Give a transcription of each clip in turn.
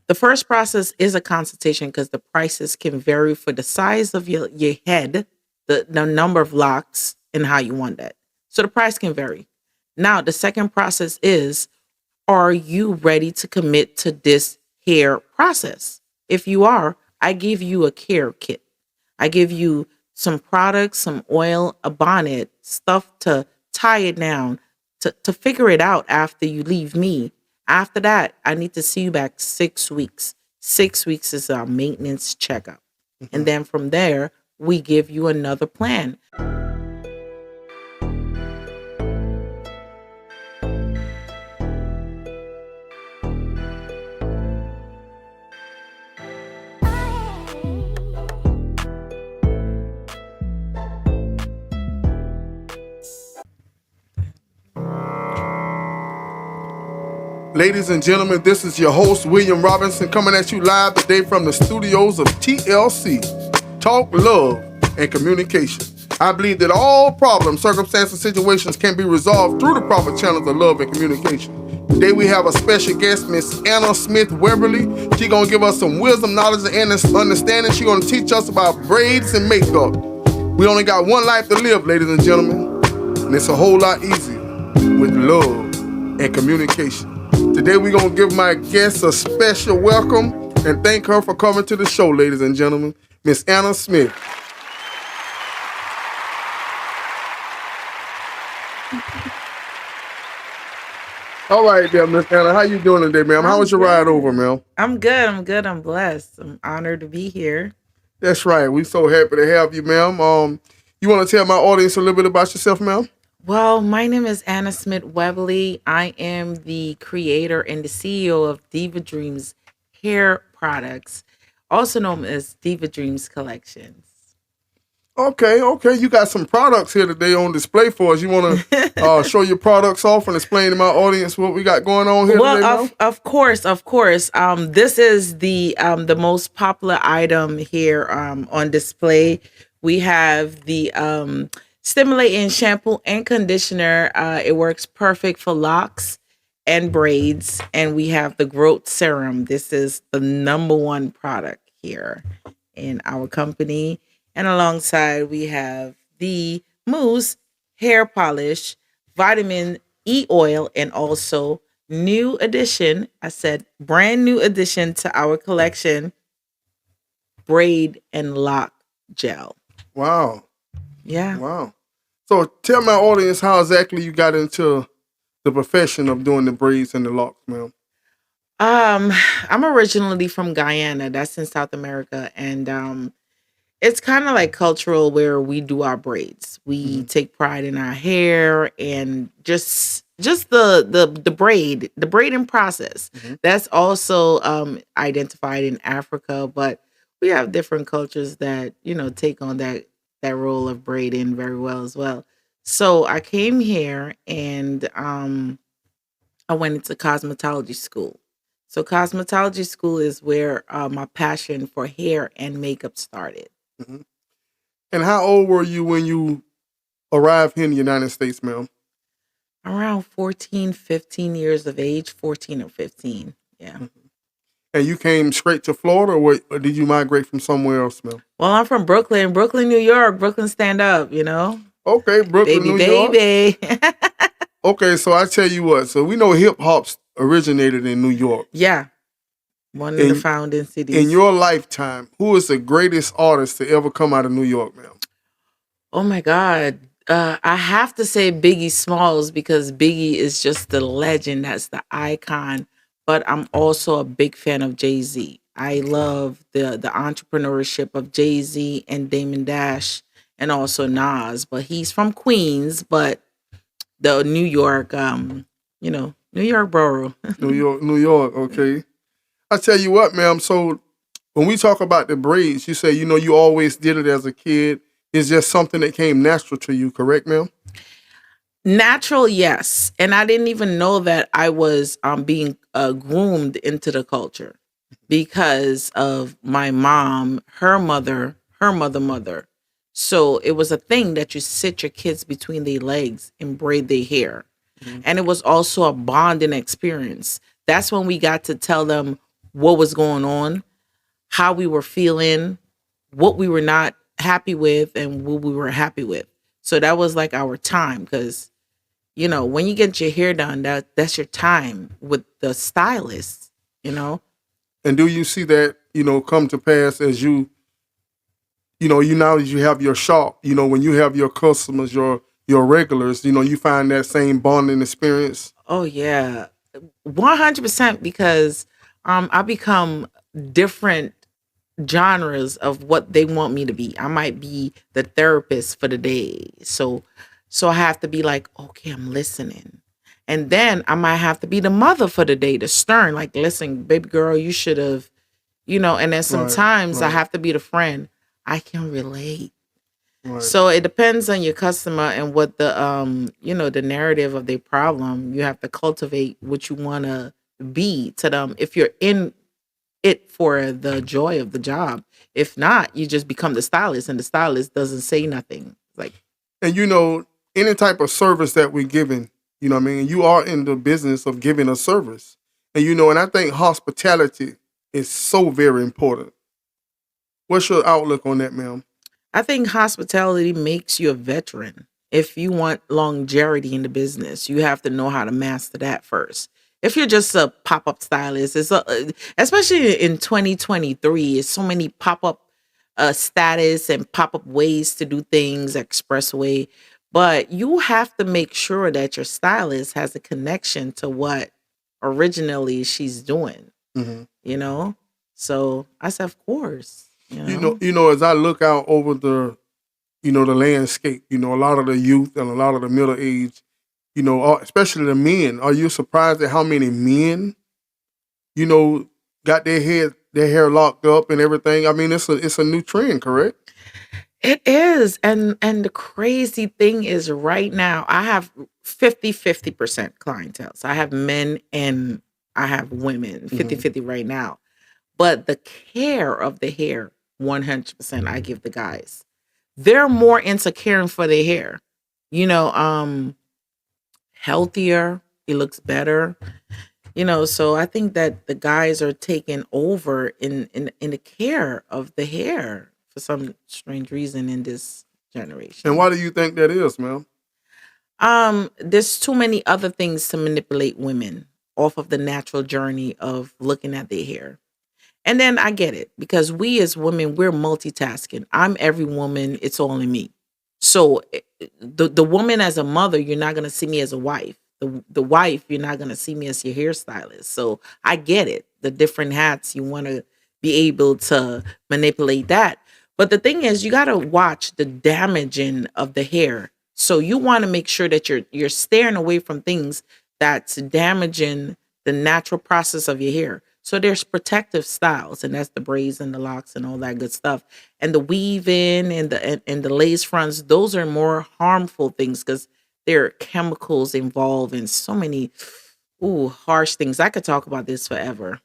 The first process is a consultation because the prices can vary for the size of your head, the number of locks, and how you want that. So the price can vary. Now, the second process is, are you ready to commit to this hair process? If you are, I give you a care kit. I give you some products, some oil, a bonnet, stuff to tie it down, to figure it out after you leave me. After that, I need to see you back 6 weeks. 6 weeks is our maintenance checkup. And then from there, we give you another plan. Ladies and gentlemen, this is your host, William Robinson, coming at you live today from the studios of TLC, Talk, Love, and Communication. I believe that all problems, circumstances, situations can be resolved through the proper channels of love and communication. Today we have a special guest, Miss Anna Smith-Webley. She's going to give us some wisdom, knowledge, and understanding. She's going to teach us about braids and makeup. We only got one life to live, ladies and gentlemen, and it's a whole lot easier with love and communication. Today we're going to give my guest a special welcome and thank her for coming to the show, ladies and gentlemen, Miss Anna Smith. All right there, Miss Anna. How you doing today, ma'am? How was your ride over, ma'am? I'm good. I'm blessed. I'm honored to be here. That's right. We're so happy to have you, ma'am. You want to tell my audience a little bit about yourself, ma'am? Well, my name is Anna Smith-Webley. I am the creator and the CEO of Diva Dreams Hair Products, also known as Diva Dreams Collections. Okay. You got some products here today on display for us. You want to show your products off and explain to my audience what we got going on here today, ma'am? Of course. This is the most popular item here on display. We have the stimulating shampoo and conditioner. It works perfect for locks and braids. And we have the growth serum. This is the number one product here in our company. And alongside, we have the Mousse hair polish, vitamin E oil, and also new addition. I said brand new addition to our collection, braid and lock gel. Wow. Yeah. Wow. So tell my audience how exactly you got into the profession of doing the braids and the locks, ma'am. I'm originally from Guyana. That's in South America. And it's kind of like cultural where we do our braids. We take pride in our hair and just the braiding process. That's also identified in Africa, but we have different cultures that, take on that role of braiding very well as well. So I came here and I went into cosmetology school. So cosmetology school is where my passion for hair and makeup started. Mm-hmm. And how old were you when you arrived here in the United States, ma'am? Around 14, 15 years of age, 14 or 15. Yeah. Mm-hmm. And you came straight to Florida, or did you migrate from somewhere else, ma'am? Well, I'm from Brooklyn, New York. Brooklyn, stand up, Okay, Brooklyn, New York. Baby. Okay, so I tell you what. So we know hip hop originated in New York. Yeah. One of the founding cities. In your lifetime, who is the greatest artist to ever come out of New York, ma'am? Oh, my God. I have to say Biggie Smalls because Biggie is just the legend. That's the icon. But I'm also a big fan of Jay-Z. I love the entrepreneurship of Jay-Z and Damon Dash and also Nas. But he's from Queens, but the New York, New York borough. New York, okay. I tell you what, ma'am, so when we talk about the braids, you say, you always did it as a kid. It's just something that came natural to you, correct, ma'am? Natural, yes. And I didn't even know that I was being groomed into the culture because of my mom, her mother. So it was a thing that you sit your kids between their legs and braid their hair. And it was also a bonding experience. That's when we got to tell them what was going on, how we were feeling, what we were not happy with, and what we were happy with. So that was like our time because when you get your hair done, that's your time with the stylist. You know. And do you see that, come to pass as you now that you have your shop, when you have your customers, your regulars, you find that same bonding experience? Oh yeah, 100% because I become different genres of what they want me to be. I might be the therapist for the day. So I have to be like, okay, I'm listening. And then I might have to be the mother for the day, the stern, like, listen, baby girl, you should have, and then Right, sometimes I right, have to be the friend. I can relate. right. So it depends on your customer and what the narrative of their problem. You have to cultivate what you want to be to them. If you're in it for the joy of the job. If not, you just become the stylist, and the stylist doesn't say nothing. Like, And any type of service that we're giving, what I mean, you are in the business of giving a service. And and I think hospitality is so very important. What's your outlook on that, ma'am? I think hospitality makes you a veteran. If you want longevity in the business, you have to know how to master that first. If you're just a pop up stylist, especially in 2023, it's so many pop up status and pop up ways to do things, expressway. But you have to make sure that your stylist has a connection to what originally she's doing, Hmm. you know? So I said, of course. As I look out over the landscape, a lot of the youth and a lot of the middle age, especially the men. Are you surprised at how many men, you know, got their hair locked up and everything? I mean, it's a new trend, correct? It is. And the crazy thing is right now I have 50-50% clientele. So I have men and I have women, 50 Hmm. 50 right now. But the care of the hair, 100% I give the guys. They're more into caring for their hair. You know, healthier, it looks better. So I think that the guys are taking over in the care of the hair for some strange reason in this And generation. why do you think that is, ma'am? There's too many other things to manipulate women off of the natural journey of looking at their hair. And then I get it because we as women, we're multitasking. I'm every woman, it's all in me. So the woman as a mother, you're not gonna see me as a wife. The wife, you're not gonna see me as your hairstylist. So I get it. The different hats you want to be able to manipulate that. But the thing is, you gotta watch the damaging of the hair. So you want to make sure that you're steering away from things that's damaging the natural process of your hair. So there's protective styles, and that's the braids and the locks and all that good stuff. And the weave in and the lace fronts, those are more harmful things because there are chemicals involved in so many harsh things. I could talk about this forever.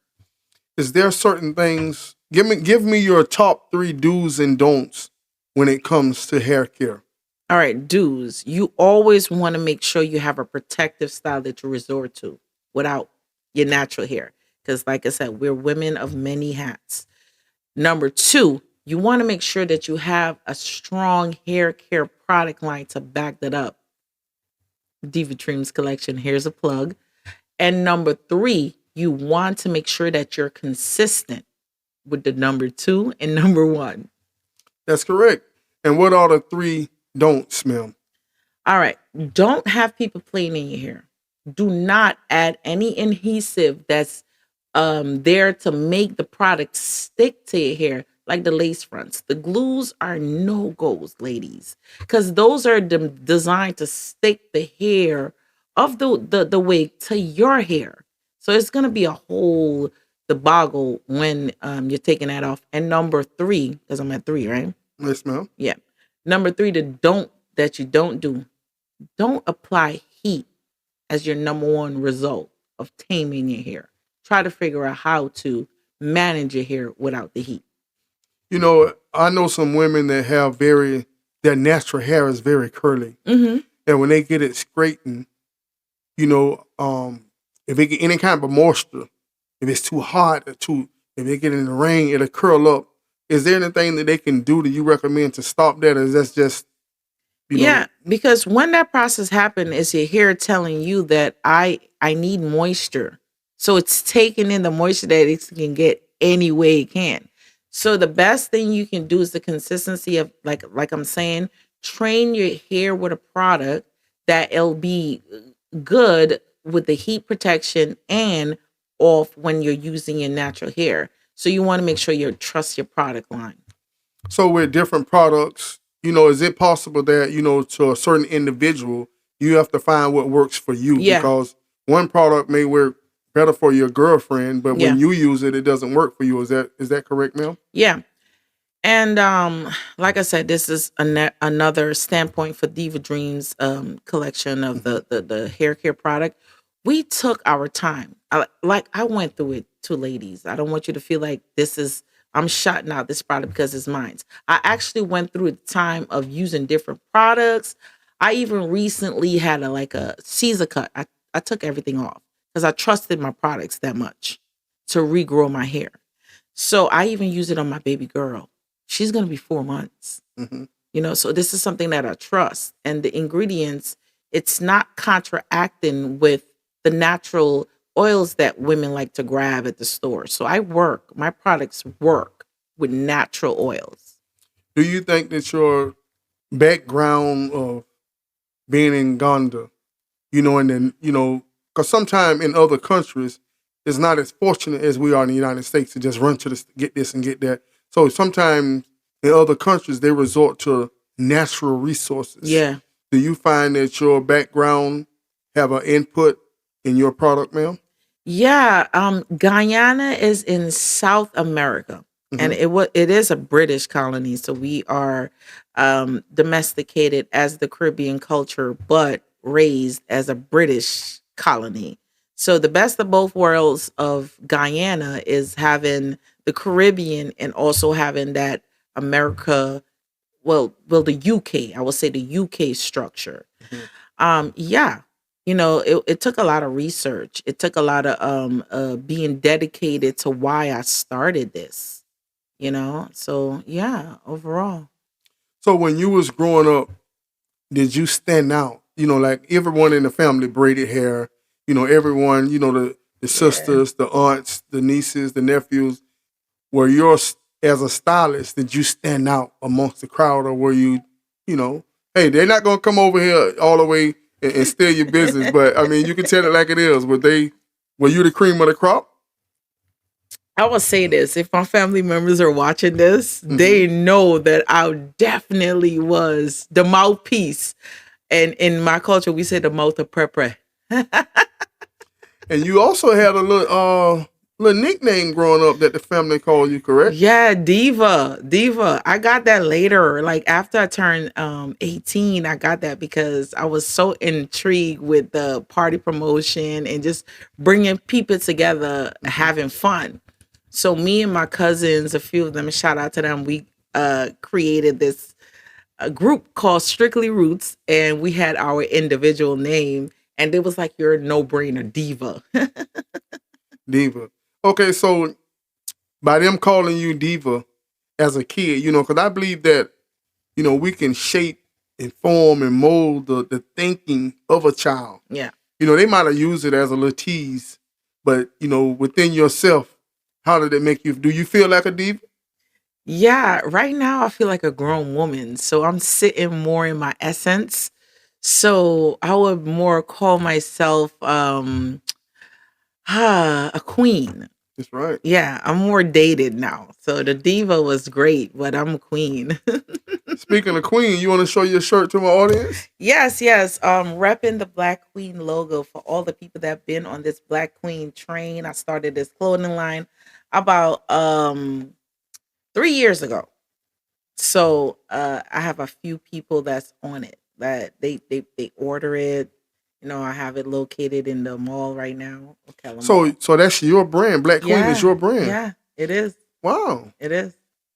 Is there certain things? Give me your top three do's and don'ts when it comes to hair care. All right, dudes, you always want to make sure you have a protective style that you resort to without your natural hair. Because, like I said, we're women of many hats. Number two, you want to make sure that you have a strong hair care product line to back that up. Diva Dreams Collection, here's a plug. And number three, you want to make sure that you're consistent with the number two and number one. That's correct. And what are the three don'ts, ma'am? All right. Don't have people playing in your hair. Do not add any adhesive that's there to make the product stick to your hair, like the lace fronts. The glues are no goes, ladies, because those are designed to stick the hair of the wig to your hair. So it's gonna be a whole debacle when you're taking that off. And number three, because I'm at three, right? Yes, ma'am. Yeah. Number three, that you don't do. Don't apply heat as your number one result of taming your hair. Try to figure out how to manage your hair without the heat. I know some women that have their natural hair is very curly. Hmm. And when they get it straightened, you know, if it get any kind of moisture, if it's too hot or if they get in the rain, it'll curl up. Is there anything that they can do that you recommend to stop that, or is that just, Yeah, because when that process happens, is your hair telling you that I need moisture. So it's taking in the moisture that it can get any way it can. So the best thing you can do is the consistency of like I'm saying, train your hair with a product that it'll be good with the heat protection and off when you're using your natural hair. So you want to make sure you trust your product line. So with different products, is it possible that, to a certain individual, you have to find what works for you? Yeah. Because one product may work better for your girlfriend, but when Yeah. you use it, it doesn't work for you. Is that correct, ma'am? Yeah. And like I said, this is another standpoint for Diva Dreams collection of the hair care product. We took our time. I went through it too, ladies. I don't want you to feel like I'm shutting out this product because it's mine. I actually went through the time of using different products. I even recently had a Caesar cut. I took everything off because I trusted my products that much to regrow my hair. So I even use it on my baby girl. She's going to be 4 months. Mm-hmm. So this is something that I trust. And the ingredients, it's not contracting with the natural oils that women like to grab at the store. So my products work with natural oils. Do you think that your background of being in Ghana, and then, because sometimes in other countries, it's not as fortunate as we are in the United States to just run to get this and get that. So sometimes in other countries, they resort to natural resources. Yeah. Do you find that your background have an input in your product, ma'am? Yeah. Guyana is in South America. And it is a British colony. So we are domesticated as the Caribbean culture, but raised as a British colony. So the best of both worlds of Guyana is having the Caribbean and also having that America, the UK, I would say the UK structure. Yeah, it took a lot of research. It took a lot of being dedicated to why I started this. So yeah, overall. So when you was growing up, did you stand out? Like everyone in the family braided hair. Everyone, the sisters, the aunts, the nieces, the nephews. Were yours as a stylist? Did you stand out amongst the crowd, or were you, hey, they're not gonna come over here all the way and steal your business? But I mean, you can tell it like it is. Were you the cream of the crop? I will say this: if my family members are watching this, they know that I definitely was the mouthpiece. And in my culture, we say the mouth of prepare. And you also had a little nickname growing up that the family called you, correct? Yeah, Diva. I got that later. Like after I turned 18, I got that because I was so intrigued with the party promotion and just bringing people together, having fun. So me and my cousins, a few of them, shout out to them, we created this group called Strictly Roots, and we had our individual name, and it was like you're a no-brainer, Diva. Diva. Okay, so by them calling you Diva as a kid, because I believe that, we can shape and form and mold the thinking of a child. Yeah. They might have used it as a little tease, but, within yourself, how did it make you? Do you feel like a diva? Yeah, right now I feel like a grown woman. So I'm sitting more in my essence. So I would more call myself a queen. That's right. Yeah, I'm more dated now. So the diva was great, but I'm a queen. Speaking of queen, you want to show your shirt to my audience? Yes. Repping the Black Queen logo for all the people that have been on this Black Queen train. I started this clothing line about 3 years ago. So I have a few people that's on it that they order it. I have it located in the mall right now. Okay. So that's your brand. Black Queen is your brand. Yeah, it is. Wow. It is.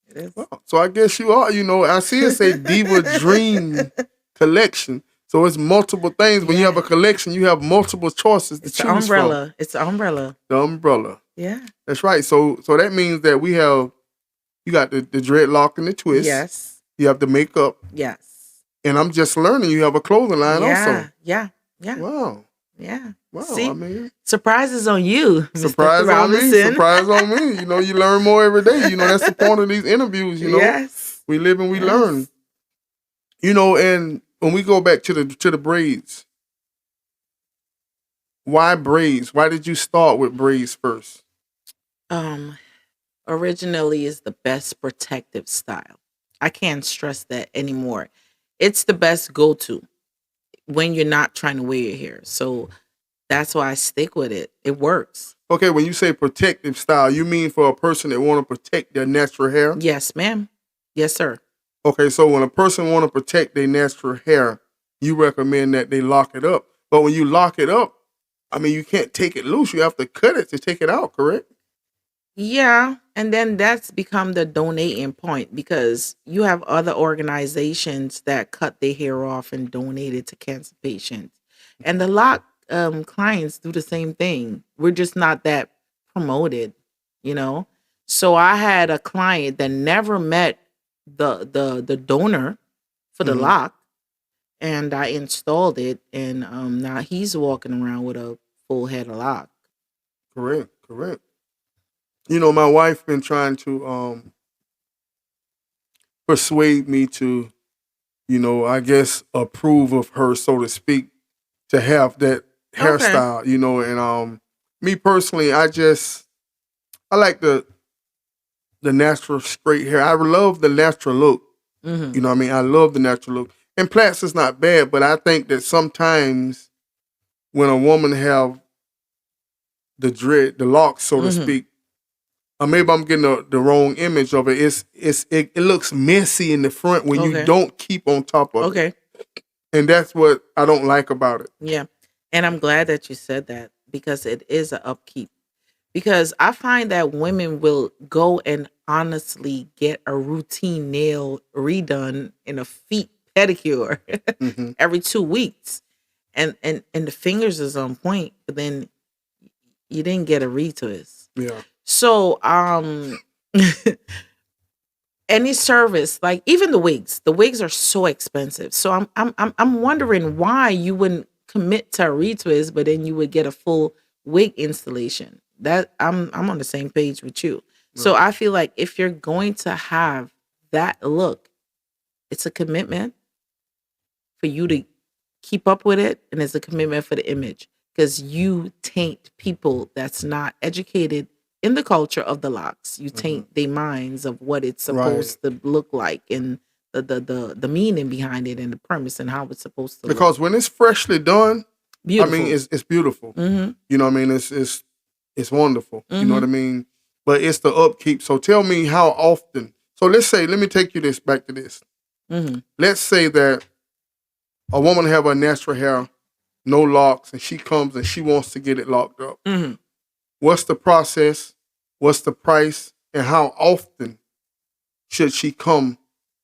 It is. Wow. So I guess you are, I see it say Diva Dream Collection. So it's multiple things. When you have a collection, you have multiple choices to It's the choose umbrella. from. It's the umbrella. The umbrella. Yeah. That's right. So that means that you got the dreadlock and the twist. Yes. You have the makeup. Yes. And I'm just learning you have a clothing line also. Yeah. Wow. Yeah. Wow. See? I mean, Surprises on you, surprise Mr. on me. Robinson. Surprise on me. You know, you learn more every day. You know, that's the point of these interviews, you know. Yes. We live and we learn. You know, and when we go back to the braids, why braids? Why did you start with braids first? Originally is the best protective style. I can't stress that anymore. It's the best go-to when you're not trying to wear your hair. So that's why I stick with it. It works. Okay, when you say protective style, you mean for a person that want to protect their natural hair? Yes, ma'am. Yes, sir. Okay, so when a person want to protect their natural hair, you recommend that they lock it up. But when you lock it up, I mean, you can't take it loose. You have to cut it to take it out, correct? Yeah, and then that's become the donating point because you have other organizations that cut their hair off and donate it to cancer patients. And the lot clients do the same thing. We're just not that promoted, you know. So I had a client that never met the donor for the Mhm. lock, and I installed it, and now he's walking around with a full head of lock. Correct, correct. You know, my wife been trying to persuade me to, you know, I guess approve of her, so to speak, to have that Okay. hairstyle, you know, and me personally, I like the natural straight hair. I love the natural look. Mm-hmm. You know what I mean? I love the natural look. And plaits is not bad, but I think that sometimes when a woman have the locks, so to Mm-hmm. speak, or maybe I'm getting the wrong image of it. It looks messy in the front when you Okay. don't keep on top of it. Okay. And that's what I don't like about it. Yeah. And I'm glad that you said that because it is an upkeep. Because I find that women will go and honestly get a routine nail redone in a feet pedicure Hmm. every 2 weeks. And the fingers is on point, but then you didn't get a retwist. Yeah. So any service, like even the wigs are so expensive. So I'm wondering why you wouldn't commit to a retwist, but then you would get a full wig installation. That I'm on the same page with you. So Right. I feel like if you're going to have that look, it's a commitment for you to keep up with it, and it's a commitment for the image because you taint people that's not educated in the culture of the locks. You Mhm. taint their minds of what it's Right. supposed to look like and the meaning behind it and the premise and how it's supposed to look. Because when it's freshly done, Beautiful. I mean, it's beautiful. Mm-hmm. You know what I mean? It's wonderful. You know what I Mm-hmm. mean? But it's the upkeep. So tell me how often. So let me take you back to this. Mm-hmm. Let's say that a woman have her natural hair, no locks, and she comes and she wants to get it locked up. Mm-hmm. What's the process? What's the price? And how often should she come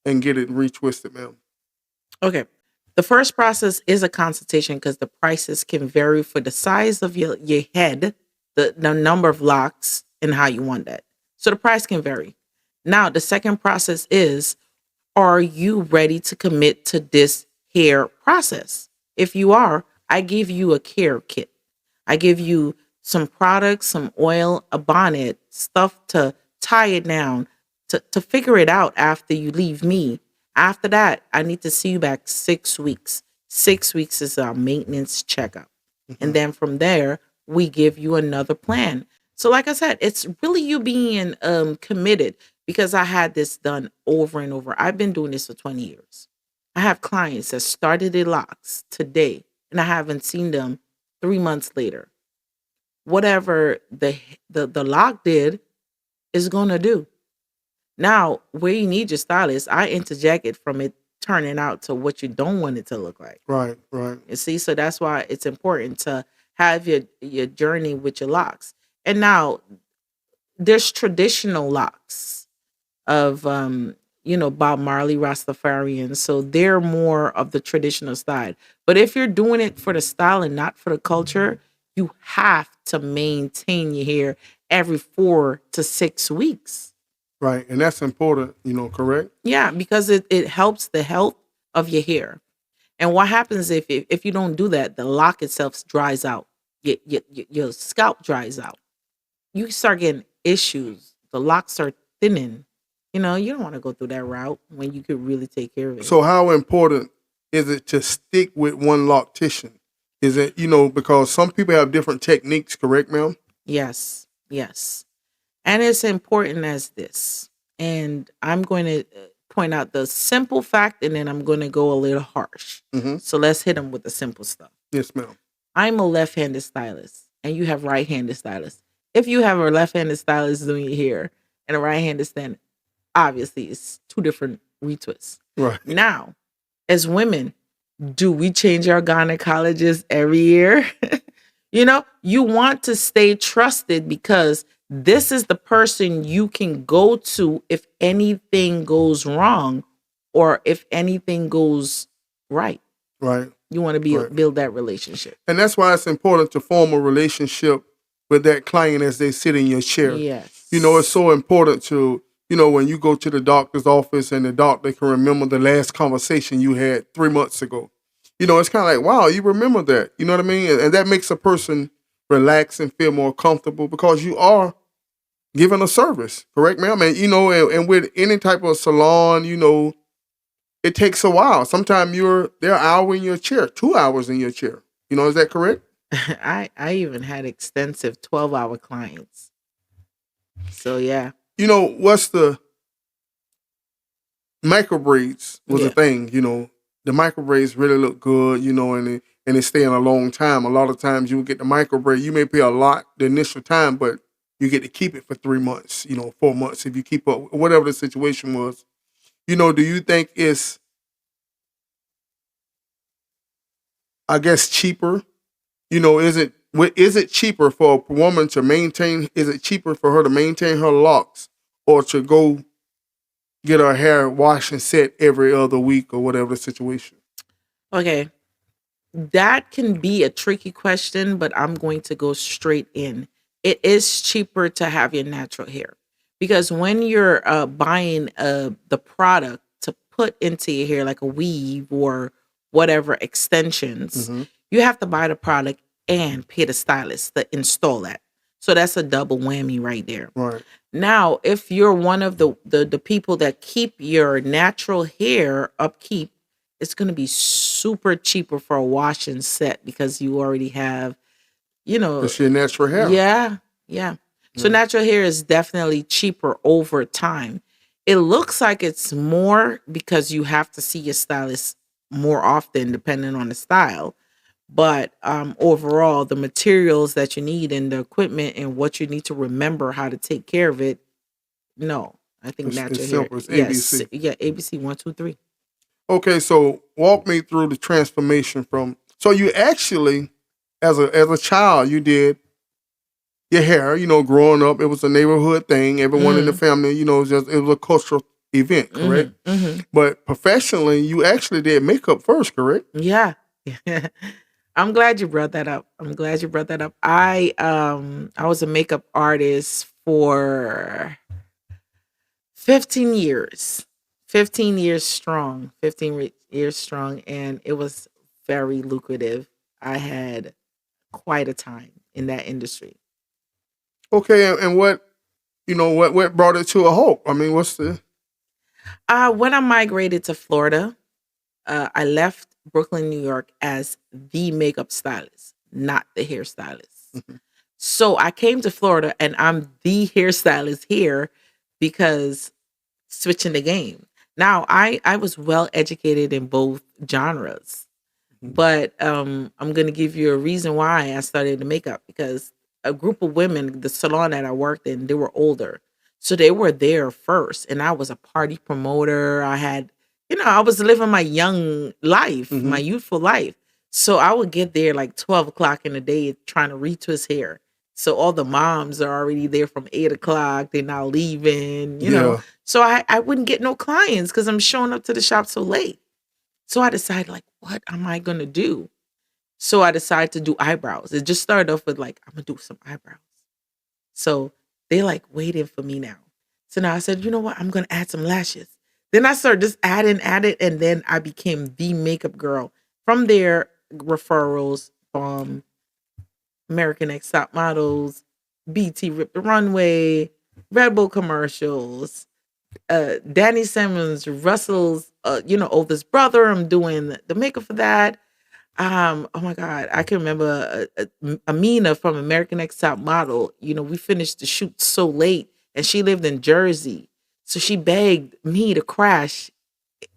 and get it retwisted, ma'am? Okay. The first process is a consultation because the prices can vary for the size of your head, the number of locks, and how you want that. So the price can vary. Now, the second process is, are you ready to commit to this hair process? If you are, I give you a care kit. I give you some products, some oil, a bonnet, stuff to tie it down, to figure it out after you leave me. After that, I need to see you back 6 weeks. 6 weeks is our maintenance checkup. And then from there, we give you another plan. So, like I said, it's really you being committed because I had this done over and over. I've been doing this for 20 years. I have clients that started their locks today, and I haven't seen them 3 months later. Whatever the lock did is gonna do. Now, where you need your stylist, I interject it from it turning out to what you don't want it to look like. Right, right. You see, so that's why it's important to have your journey with your locks. And now there's traditional locks of Bob Marley Rastafarians. So they're more of the traditional style. But if you're doing it for the style and not for the culture, you have to maintain your hair every 4 to 6 weeks. Right. And that's important, correct? Yeah, because it helps the health of your hair. And what happens if you don't do that, the lock itself dries out. Your scalp dries out. You start getting issues. The locks are thinning. You don't want to go through that route when you could really take care of it. So how important is it to stick with one loctician? Is it, because some people have different techniques, correct, ma'am? Yes, yes. And it's important as this. And I'm going to point out the simple fact, and then I'm going to go a little harsh. Mm-hmm. So let's hit them with the simple stuff. Yes, ma'am. I'm a left-handed stylist, and you have right-handed stylists. If you have a left-handed stylist doing your hair and a right-handed stylist, obviously it's two different retwists. Right. Now, as women, do we change our gynecologists every year? You want to stay trusted because this is the person you can go to if anything goes wrong or if anything goes right. Right. You want to build that relationship. And that's why it's important to form a relationship with that client as they sit in your chair. Yes. It's so important to, when you go to the doctor's office and the doctor can remember the last conversation you had 3 months ago. It's kind of like, wow, you remember that. You know what I mean? And that makes a person relax and feel more comfortable because you are giving a service, correct, ma'am? And, and with any type of salon, it takes a while. Sometimes they're an hour in your chair, 2 hours in your chair. Is that correct? I even had extensive 12-hour clients. So, yeah. What's the micro braids was a thing, the micro braids really look good, and they stay in a long time. A lot of times you will get the micro braid. You may pay a lot the initial time, but you get to keep it for 3 months, 4 months if you keep up, whatever the situation was. Do you think it's, I guess, cheaper? Is it cheaper for a woman to maintain, is it cheaper for her to maintain her locks or to go get her hair washed and set every other week or whatever the situation? Okay. That can be a tricky question, but I'm going to go straight in. It is cheaper to have your natural hair because when you're buying the product to put into your hair, like a weave or whatever extensions, you have to buy the product and pay the stylist to install that. So that's a double whammy right there. Right. Now, if you're one of the people that keep your natural hair upkeep, it's going to be super cheaper for a wash and set because you already have, it's your natural hair. Yeah, yeah. So natural hair is definitely cheaper over time. It looks like it's more because you have to see your stylist more often depending on the style. But overall, the materials that you need and the equipment and what you need to remember how to take care of it, no. I think natural hair. Simple. It's ABC. Yeah, ABC 1, 2, 3. Okay, so walk me through the transformation from. So you actually, as a child, you did your hair. Growing up, it was a neighborhood thing. Everyone in the family, it was a cultural event, correct? But professionally, you actually did makeup first, correct? Yeah. I'm glad you brought that up. I was a makeup artist for 15 years. 15 years strong. 15 years strong, and it was very lucrative. I had quite a time in that industry. Okay, and what brought it to a halt? I mean, what's the when I migrated to Florida, I left Brooklyn, New York as the makeup stylist, not the hairstylist. So I came to Florida and I'm the hairstylist here because switching the game. Now I was well educated in both genres, but I'm going to give you a reason why I started the makeup because a group of women, the salon that I worked in, they were older. So they were there first and I was a party promoter. I had I was living my young life, my youthful life. So I would get there like 12 o'clock in the day trying to retwist hair. So all the moms are already there from 8 o'clock. They're now leaving, Yeah. So I wouldn't get no clients because I'm showing up to the shop so late. So I decided, like, what am I gonna do? So I decided to do eyebrows. It just started off with like, I'm gonna do some eyebrows. So they like waiting for me now. So now I said, you know what? I'm gonna add some lashes. Then I started just adding, and then I became the makeup girl. From there, referrals from American Next Top Models, BT Rip the Runway, Red Bull commercials, Danny Simmons, Russell's, oldest brother. I'm doing the makeup for that. Oh my God, I can remember Amina from American Next Top Model. We finished the shoot so late, and she lived in Jersey, so she begged me to crash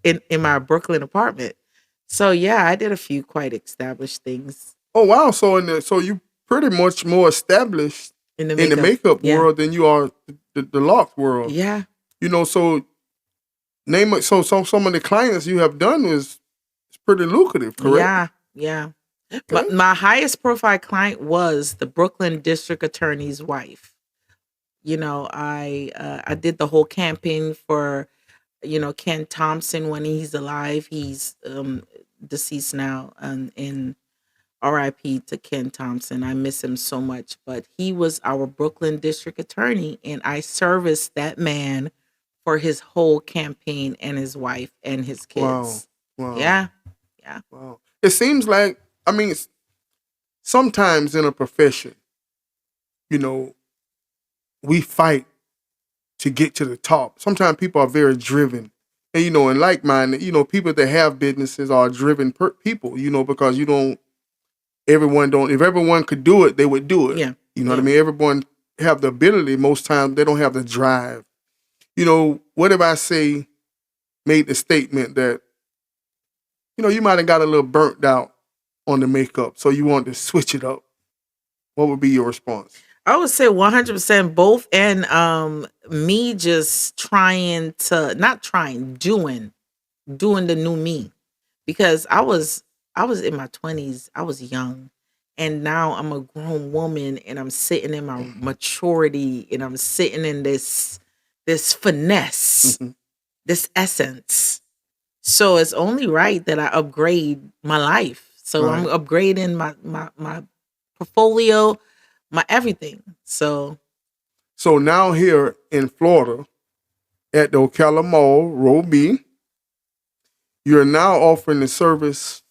in my Brooklyn apartment. So yeah, I did a few quite established things Oh wow! So you pretty much more established in the in the makeup. makeup Yeah, world than you are the lock world. yeah, So name it. So some of the clients you have done is pretty lucrative, correct? yeah, yeah. Okay. My highest profile client was the Brooklyn District Attorney's wife. I did the whole campaign for Ken Thompson when he's alive. He's deceased now, and in RIP to Ken Thompson. I miss him so much, but he was our Brooklyn district attorney, and I serviced that man for his whole campaign and his wife and his Wow. kids. Wow. Yeah, yeah, Wow. It seems like sometimes in a profession, we fight to get to the top. Sometimes people are very driven. And, and like-minded, people that have businesses are driven people, because if everyone could do it, they would do it. yeah, You know what I mean? Everyone have the ability. Most times they don't have the drive. What if I made the statement that, you might have got a little burnt out on the makeup, so you want to switch it up. What would be your response? I would say 100% both, and me just trying to not trying, doing the new me, because I was in my 20s. I was young, and now I'm a grown woman, and I'm sitting in my maturity, and I'm sitting in this finesse, Mhm. this essence. So it's only right that I upgrade my life. So I'm Right. upgrading my portfolio, my everything. So So now here in Florida at the Ocala Mall, Row B, you're now offering the service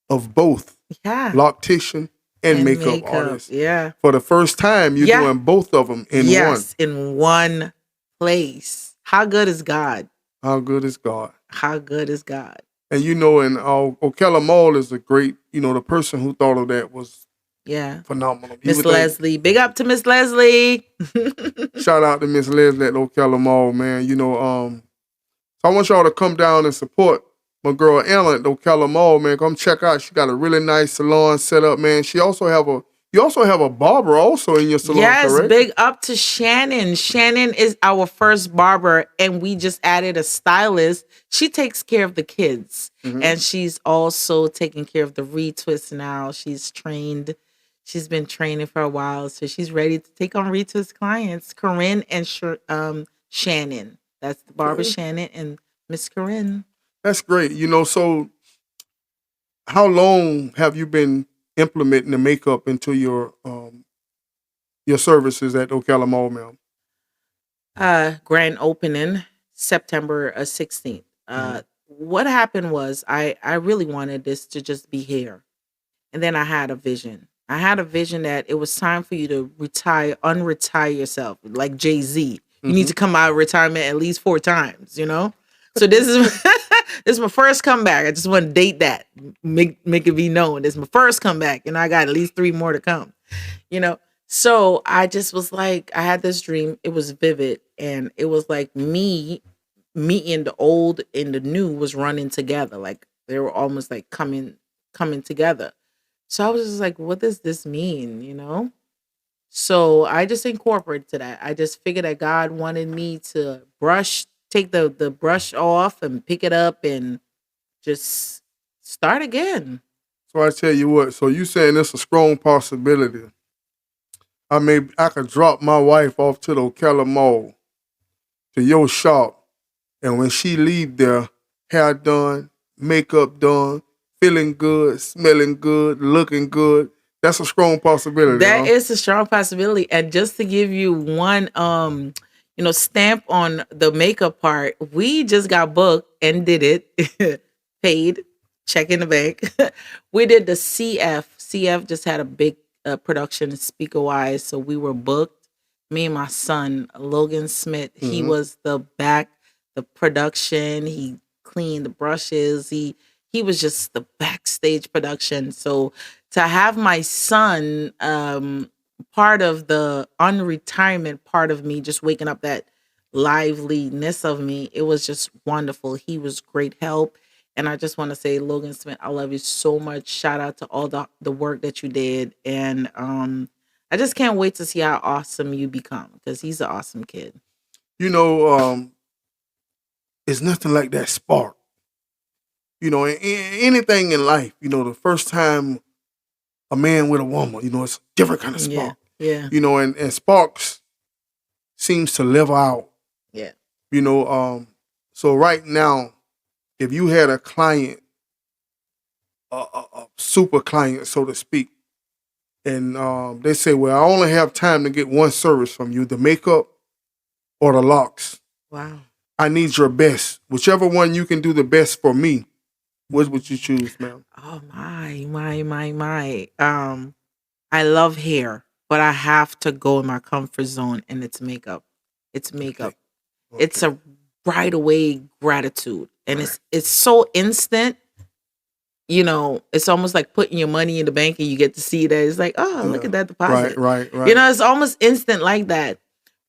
of both yeah, loctician and and makeup makeup. artist. Yeah. For the first time, you're Yeah. doing both of them in one. Yes, in one place. How good is God? How good is God? How good is God? And in Ocala Mall is a great, the person who thought of that was Yeah. phenomenal. You Miss would think, Leslie. Big up to Miss Leslie. shout out to Miss Leslie at Ocala Mall, man. So I want y'all to come down and support my girl Ellen at Ocala Mall, man. Come check out. She got a really nice salon set up, man. You also have a barber also in your salon, Yes, correct? big up to Shannon. Shannon is our first barber, and we just added a stylist. She takes care of the kids, Mhm. and she's also taking care of the retwist now. She's trained. She's been training for a while, so she's ready to take on retwist clients. Corinne and Shannon. That's the barber, Okay. Shannon and Miss Corinne. That's great. So how long have you been implementing the makeup into your services at Ocala Mall, ma'am? Grand opening September 16th. What happened was I really wanted this to just be here. And then I had a vision. I had a vision that it was time for you to unretire yourself, like Jay-Z. You need to come out of retirement at least 4 times, So this is this is my first comeback. I just want to date that. Make it be known. This is my first comeback, and I got at least 3 more to come. So I just was like, I had this dream. It was vivid, and it was like me and the old and the new was running together. Like they were almost like coming together. So I was just like, what does this mean? So I just incorporated that. I just figured that God wanted me to take the brush off and pick it up and just start again. So I tell you what. So you saying it's a strong possibility I could drop my wife off to the Ocala Mall, to your shop, and when she leave there, hair done, makeup done, feeling good, smelling good, looking good. That's a strong possibility, That huh? is a strong possibility. And just to give you one stamp on the makeup part, we just got booked and did it. Paid, check in the bank. We did the CF. CF just had a big production speaker wise, so we were booked. Me and my son, Logan Smith, he Hmm. was the production. He cleaned the brushes. He was just the backstage production. So to have my son part of the unretirement part of me, just waking up that liveliness of me, it was just wonderful. He was great help. And I just want to say, Logan Smith, I love you so much. Shout out to all the work that you did. And I just can't wait to see how awesome you become because he's an awesome kid. You know, it's nothing like that spark. Anything in life, the first time a man with a woman, it's a different kind of Yeah. spark. Yeah. And sparks seems to level out. Yeah. So right now, if you had a client, a super client, so to speak, and they say, well, I only have time to get one service from you, the makeup or the locks. Wow. I need your best. Whichever one you can do the best for me, what would you choose, ma'am? Oh my. I love hair, but I have to go in my comfort zone and it's makeup. It's makeup. Okay. It's a right away gratitude. And Right. it's so instant. It's almost like putting your money in the bank and you get to see that. It's like, oh, look Yeah. at that deposit. Right. It's almost instant like that.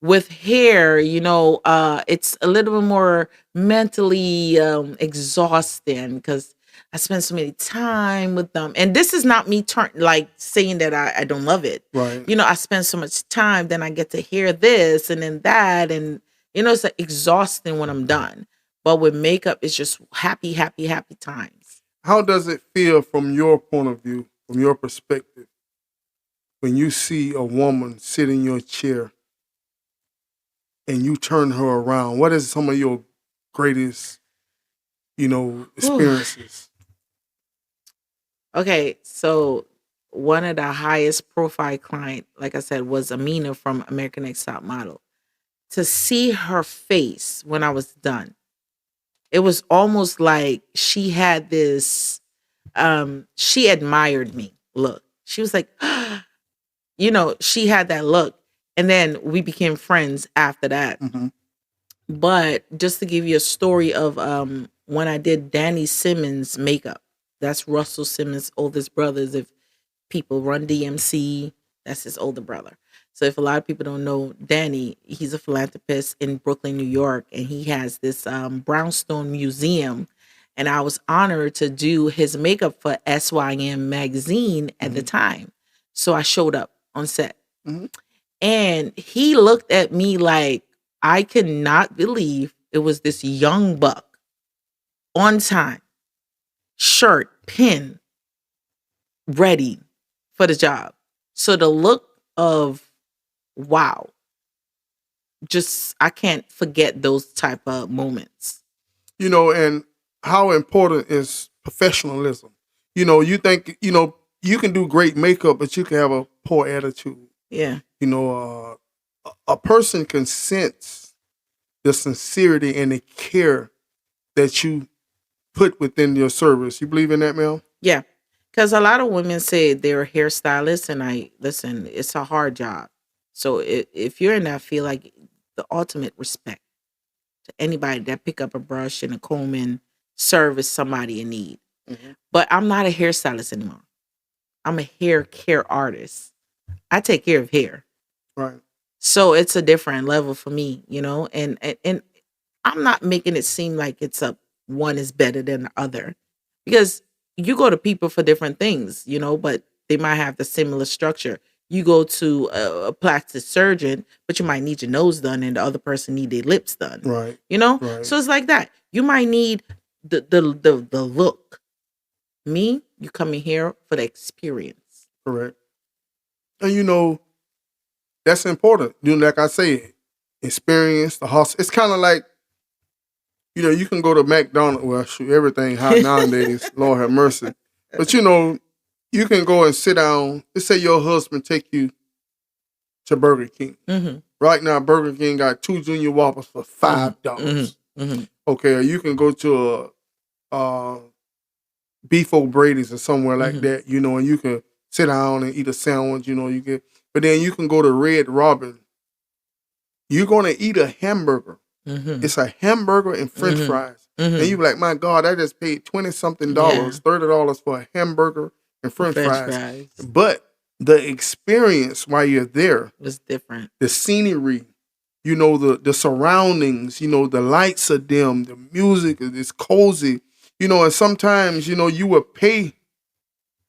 With hair, it's a little bit more mentally exhausting because I spend so many time with them. And this is not me like saying that I don't love it. Right. I spend so much time, then I get to hear this and then that. And, it's like exhausting when I'm done. But with makeup, it's just happy, happy, happy times. How does it feel from your point of view, from your perspective, when you see a woman sit in your chair and you turn her around? What is some of your greatest, experiences? Okay, so one of the highest profile client, like I said, was Amina from American Next Top Model. To see her face when I was done, it was almost like she had this she admired me look. She was like, she had that look. And then we became friends after that. Mhm. But just to give you a story of when I did Danny Simmons makeup, that's Russell Simmons' oldest brothers. If people run DMC, that's his older brother. So if a lot of people don't know Danny, he's a philanthropist in Brooklyn, New York, and he has this brownstone museum. And I was honored to do his makeup for SYM magazine at the time. So I showed up on set. Mhm. And he looked at me like I could not believe it was this young buck on time, shirt, pin, ready for the job. So the look of wow, just I can't forget those type of moments. And how important is professionalism? You think, you can do great makeup, but you can have a poor attitude. Yeah. A person can sense the sincerity and the care that you put within your service. You believe in that, ma'am? Yeah. Because a lot of women say they're hairstylists, and I listen, it's a hard job. So if you're in that field, like the ultimate respect to anybody that pick up a brush and a comb and service somebody in need. Mhm. But I'm not a hairstylist anymore. I'm a hair care artist. I take care of hair. Right. So it's a different level for me, and I'm not making it seem like it's a one is better than the other because you go to people for different things, but they might have the similar structure. You go to a plastic surgeon, but you might need your nose done and the other person need their lips done. Right. Right. So it's like that. You might need the look. Me, you come in here for the experience. Correct. And that's important. Like I said, experience the hustle. It's kind of like, you can go to McDonald's. Well, shoot, everything hot nowadays. Lord have mercy. But you can go and sit down. Let's say your husband take you to Burger King. Mm-hmm. Right now, Burger King got 2 Junior Whoppers for $5. Mm-hmm. Mm-hmm. Okay, or you can go to a Beef O'Brady's or somewhere like that, and you can sit down and eat a sandwich, but then you can go to Red Robin. You're going to eat a hamburger. Mm-hmm. It's a hamburger and French fries. And you be like, my God, I just paid $20-something, $30 for a hamburger and French fries. But the experience while you're there was different. The scenery, the surroundings, the lights are dim, the music is cozy, and sometimes, you will pay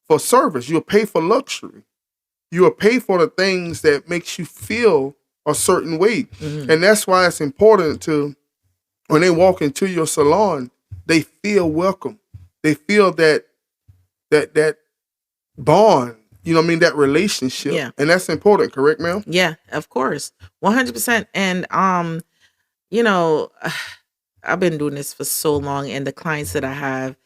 for service. You'll pay for luxury. You'll pay for the things that makes you feel a certain way. And that's why it's important to, when they walk into your salon, they feel welcome. They feel that bond, that relationship. Yeah. And that's important, correct, ma'am? Yeah, of course. 100%. And, I've been doing this for so long, and the clients that I have,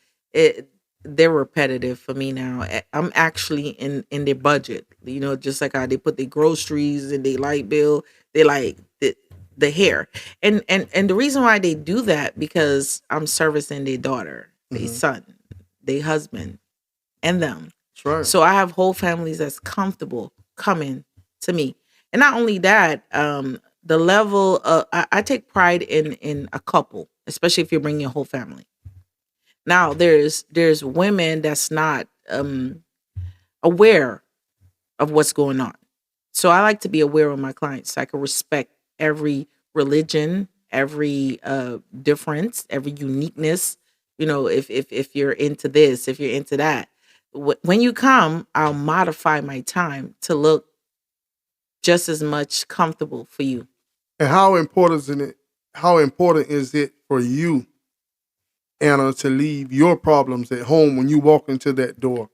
they're repetitive for me now. I'm actually in their budget, just like how they put their groceries and their light bill, they like the hair. And the reason why they do that, because I'm servicing their daughter, their son, their husband, and them. That's right. So I have whole families that's comfortable coming to me. And not only that, the level I take pride in a couple, especially if you're bringing your whole family. Now there's women that's not aware of what's going on. So I like to be aware of my clients, so I can respect every religion, every difference, every uniqueness. If you're into this, if you're into that. When you come, I'll modify my time to look just as much comfortable for you. And how important is it for you, Anna, to leave your problems at home when you walk into that door?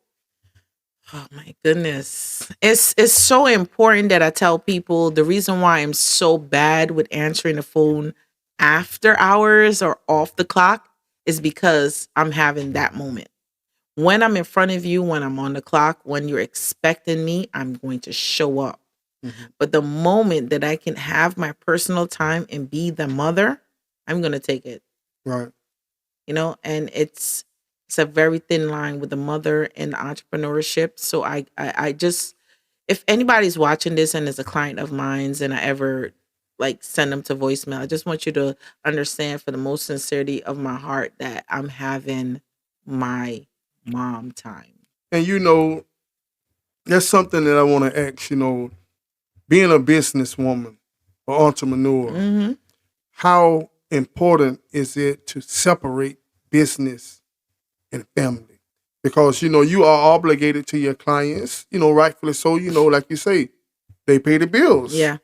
Oh my goodness. It's so important that I tell people the reason why I'm so bad with answering the phone after hours or off the clock is because I'm having that moment. When I'm in front of you, when I'm on the clock, when you're expecting me, I'm going to show up. But the moment that I can have my personal time and be the mother, I'm going to take it. Right. And it's a very thin line with the mother and entrepreneurship. So I just, if anybody's watching this and is a client of mine and I ever send them to voicemail, I just want you to understand for the most sincerity of my heart that I'm having my mom time. And that's something that I want to ask, being a businesswoman or entrepreneur, how important is it to separate business and family? Because, you are obligated to your clients, rightfully so, like you say, they pay the bills. Yeah.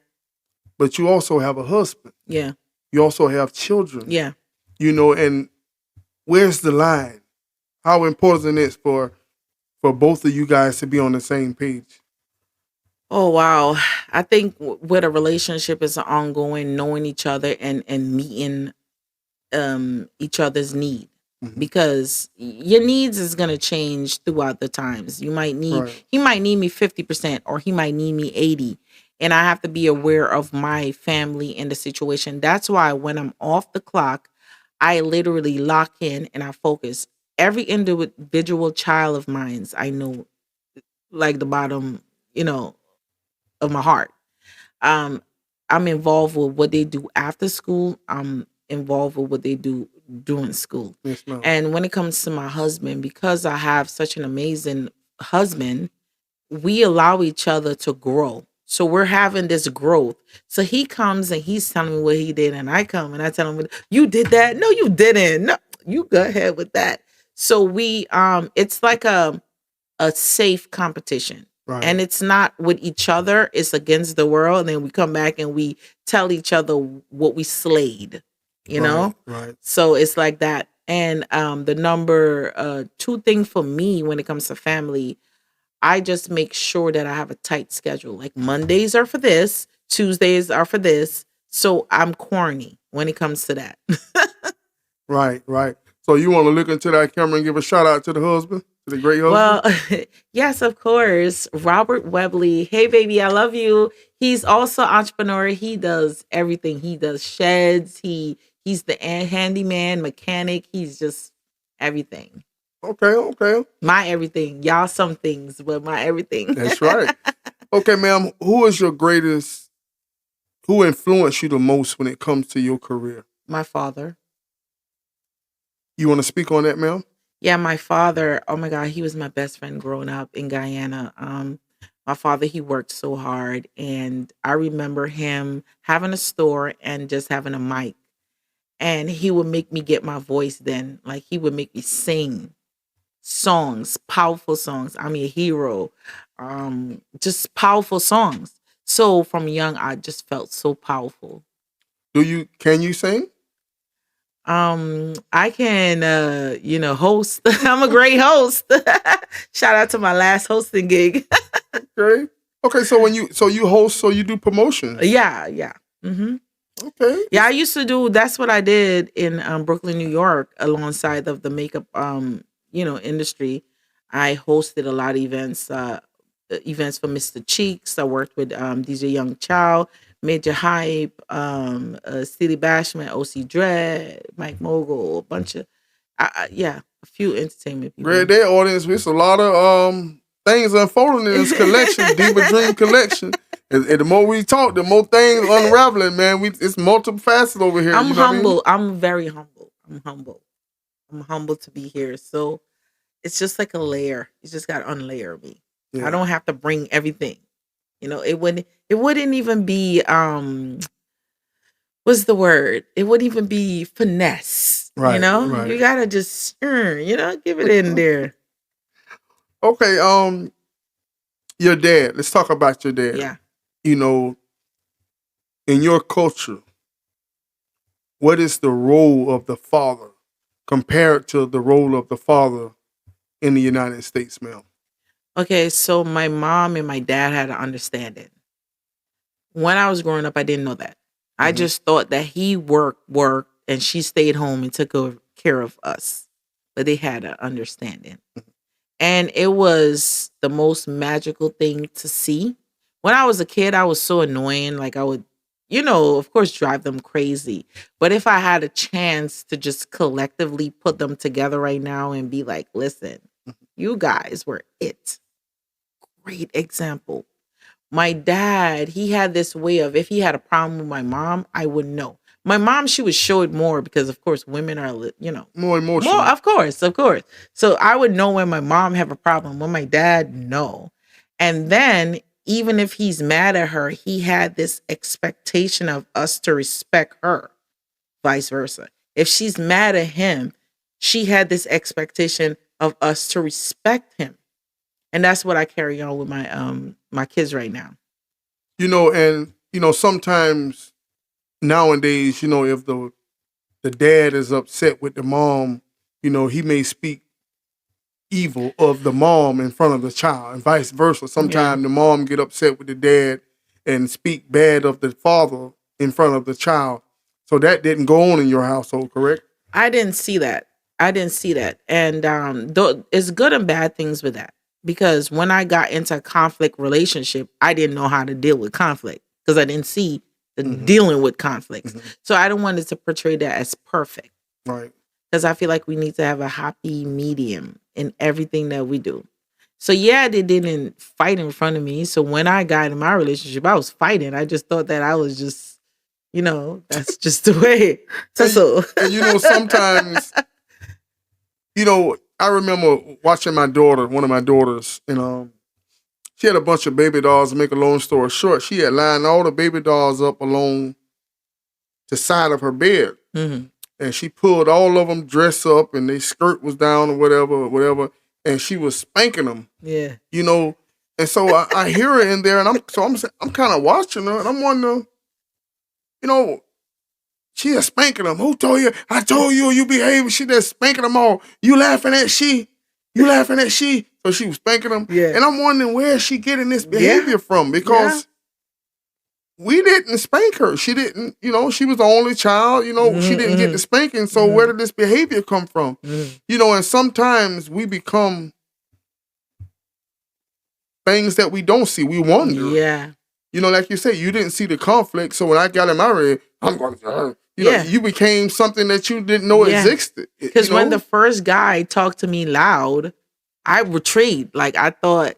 But you also have a husband. Yeah. You also have children. Yeah. And where's the line? How important is it for both of you guys to be on the same page? Oh, wow. I think with a relationship is ongoing, knowing each other and meeting each other's need. Because your needs is going to change throughout the times. He might need me 50% or he might need me 80. And I have to be aware of my family and the situation. That's why when I'm off the clock, I literally lock in and I focus. Every individual child of mine, I know like the bottom, of my heart. I'm involved with what they do after school. I'm involved with what they do during school. Yes, ma'am. And when it comes to my husband, because I have such an amazing husband, we allow each other to grow. So we're having this growth. So he comes and he's telling me what he did, and I come and I tell him, "You did that? No, you didn't. No, you go ahead with that." So we it's like a safe competition. Right. And it's not with each other, it's against the world. And then we come back and we tell each other what we slayed, know? Right. So it's like that. And the number 2 thing for me when it comes to family, I just make sure that I have a tight schedule. Like Mondays are for this, Tuesdays are for this. So I'm corny when it comes to that. Right, right. So you want to look into that camera and give a shout out to the husband, to the great husband? Well, yes, of course. Robert Webley. Hey, baby, I love you. He's also entrepreneur. He does everything. He does sheds. He's the handyman, mechanic. He's just everything. Okay. My everything. Y'all some things, but my everything. That's right. Okay, ma'am. Who influenced you the most when it comes to your career? My father. You want to speak on that, ma'am? Yeah, my father. Oh my God, he was my best friend growing up in Guyana. My father, he worked so hard, and I remember him having a store and just having a mic, and he would make me get my voice. Then, like he would make me sing songs, powerful songs. I'm a hero. Just powerful songs. So from young, I just felt so powerful. Can you sing? I can host. I'm a great host. Shout out to my last hosting gig. Okay, so you host, so you do promotions. Yeah. Mm-hmm. Okay. Yeah, I used to do. That's what I did in Brooklyn, New York, alongside of the makeup industry. I hosted a lot of events for Mr. Cheeks. I worked with DJ Young Chow, Major Hype, Steely Bashman, OC Dread, Mike Mogul, a bunch of a few entertainment people. Great day, audience. It's a lot of things unfolding in this collection, Diva Dream Collection. And the more we talk, the more things unraveling, man. It's multiple facets over here. I'm humble. I mean? I'm very humble. I'm humble to be here. So it's just like a layer. You just got to unlayer me. Yeah. I don't have to bring everything. It wouldn't even be what's the word? It wouldn't even be finesse. Right. Right. You gotta just give it in there. Okay, your dad. Let's talk about your dad. Yeah. In your culture, what is the role of the father compared to the role of the father in the United States, ma'am? Okay, so my mom and my dad had an understanding. When I was growing up, I didn't know that. Mm-hmm. I just thought that he worked, and she stayed home and took care of us. But they had an understanding. Mm-hmm. And it was the most magical thing to see. When I was a kid, I was so annoying. Like I would, of course, drive them crazy. But if I had a chance to just collectively put them together right now and be like, listen, you guys were it. Great example. My dad, he had this way of, if he had a problem with my mom, I would know. My mom, she would show it more because, of course, women are, more emotional. More, of course. So I would know when my mom have a problem. When my dad, no. And then, even if he's mad at her, he had this expectation of us to respect her, vice versa. If she's mad at him, she had this expectation of us to respect him. And that's what I carry on with my kids right now. Sometimes nowadays, if the dad is upset with the mom, he may speak evil of the mom in front of the child and vice versa. Sometimes the mom get upset with the dad and speak bad of the father in front of the child. So that didn't go on in your household, correct? I didn't see that. And it's good and bad things with that. Because when I got into a conflict relationship, I didn't know how to deal with conflict because I didn't see the dealing with conflicts. Mm-hmm. So I don't want it to portray that as perfect. Right. Because I feel like we need to have a happy medium in everything that we do. So yeah, they didn't fight in front of me. So when I got in my relationship, I was fighting. I just thought that I was just, that's just the way. And sometimes, I remember watching one of my daughters, and she had a bunch of baby dolls. To make a long story short, she had lined all the baby dolls up along the side of her bed. Mm-hmm. And she pulled all of them dressed up and their skirt was down or whatever. And she was spanking them. Yeah. And so I hear her in there and I'm kind of watching her and I'm wondering, she is spanking them. Who told you? I told you behave. She just spanking them all. You laughing at she. So she was spanking him. Yeah. And I'm wondering where is she getting this behavior from? Because we didn't spank her. She didn't, she was the only child, she didn't get the spanking. So where did this behavior come from? And sometimes we become things that we don't see. We wonder. Yeah. Like you say, you didn't see the conflict. So when I got him married, I'm going to, you became something that you didn't know existed. Because when the first guy talked to me loud, I retreated. Like I thought,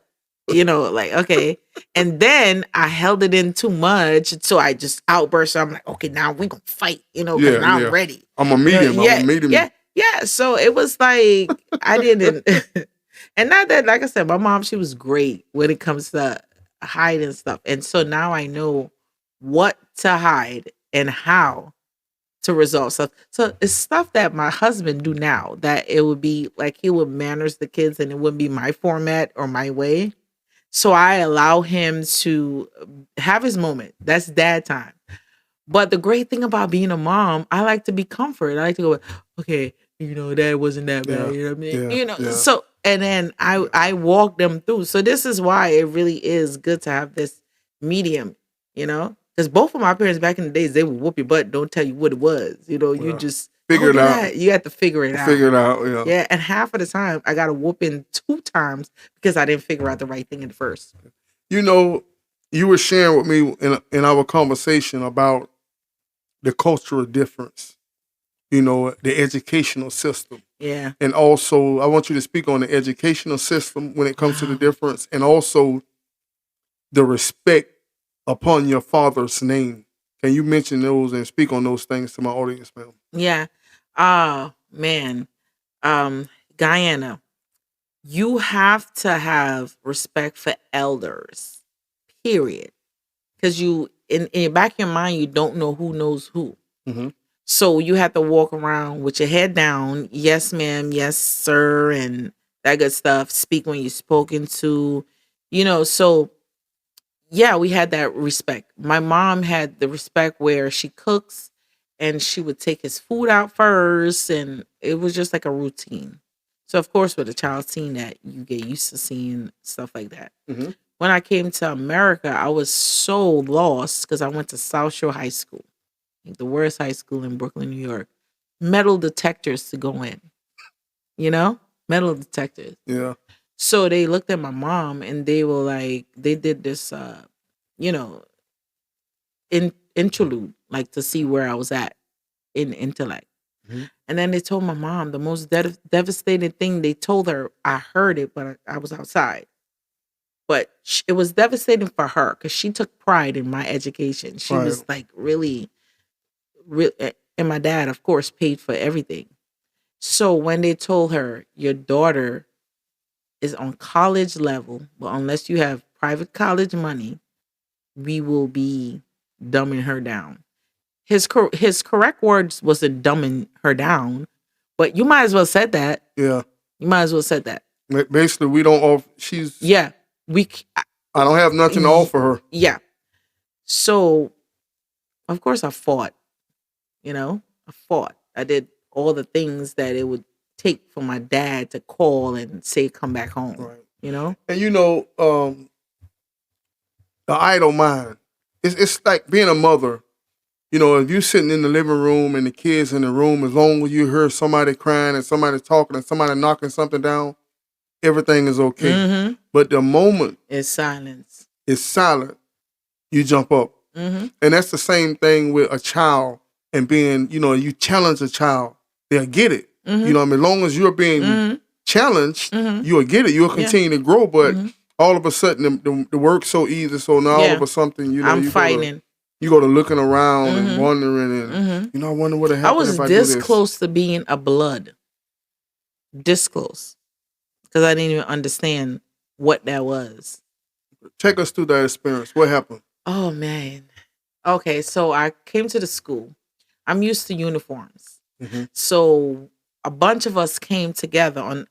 okay. And then I held it in too much. So I just outburst. I'm like, okay, now we're going to fight, because now I'm ready. I'm going to meet him. I'm going to meet him. Yeah. So it was like, I didn't. And not that, like I said, my mom, she was great when it comes to hiding stuff. And so now I know what to hide and how to resolve stuff. So it's stuff that my husband do now that it would be like he would manners the kids and it wouldn't be my format or my way. So I allow him to have his moment. That's dad time. But the great thing about being a mom, I like to be comfort. I like to go, okay, that wasn't that bad. You know what I mean? So, and then I walk them through. So this is why it really is good to have this medium, because both of my parents back in the days, they would whoop your butt, don't tell you what it was. You just figure it out. You have to figure it out. Figure it out, yeah. Yeah, and half of the time, I got a whooping 2 times because I didn't figure out the right thing at first. You were sharing with me in our conversation about the cultural difference, the educational system. Yeah. And also, I want you to speak on the educational system when it comes to the difference, and also the respect upon your father's name. Can you mention those and speak on those things to my audience, ma'am? Yeah. Man. Guyana, you have to have respect for elders, period. Because you, in your back of your mind, you don't know who knows who. Mm-hmm. So you have to walk around with your head down. Yes, ma'am. Yes, sir. And that good stuff. Speak when you're spoken to, so yeah, we had that respect. My mom had the respect where she cooks and she would take his food out first. And it was just like a routine. So of course, with a child seeing that, you get used to seeing stuff like that. Mm-hmm. When I came to America, I was so lost because I went to South Shore High School, the worst high school in Brooklyn, New York. Metal detectors to go in, metal detectors. Yeah. So they looked at my mom and they were like, they did this, interlude, like to see where I was at in intellect. Mm-hmm. And then they told my mom the most devastating thing they told her. I heard it, but I was outside. But it was devastating for her because she took pride in my education. She was like really, and my dad, of course, paid for everything. So when they told her, your daughter is on college level, but unless you have private college money, we will be dumbing her down. His correct words wasn't dumbing her down, but you might as well said that. Yeah. You might as well said that. Basically, we don't offer, I don't have nothing to offer her. Yeah. So, of course, I fought. I fought. I did all the things that it would take for my dad to call and say, come back home. Right. And the idle mind. It's like being a mother. If you're sitting in the living room and the kids in the room, as long as you hear somebody crying and somebody talking and somebody knocking something down, everything is okay. Mm-hmm. But the moment it's silence. It's silent, you jump up. Mm-hmm. And that's the same thing with a child and being, you challenge a child, they'll get it. Mm-hmm. As long as you're being challenged, you'll get it. You'll continue to grow. But all of a sudden, the work's so easy. So now all of a sudden, I'm fighting. You go to looking around and wondering, and I wonder what happened. I was this close to being a blood. This close. Because I didn't even understand what that was. Take us through that experience. What happened? Oh, man. Okay, so I came to the school. I'm used to uniforms. Mm-hmm. So a bunch of us came together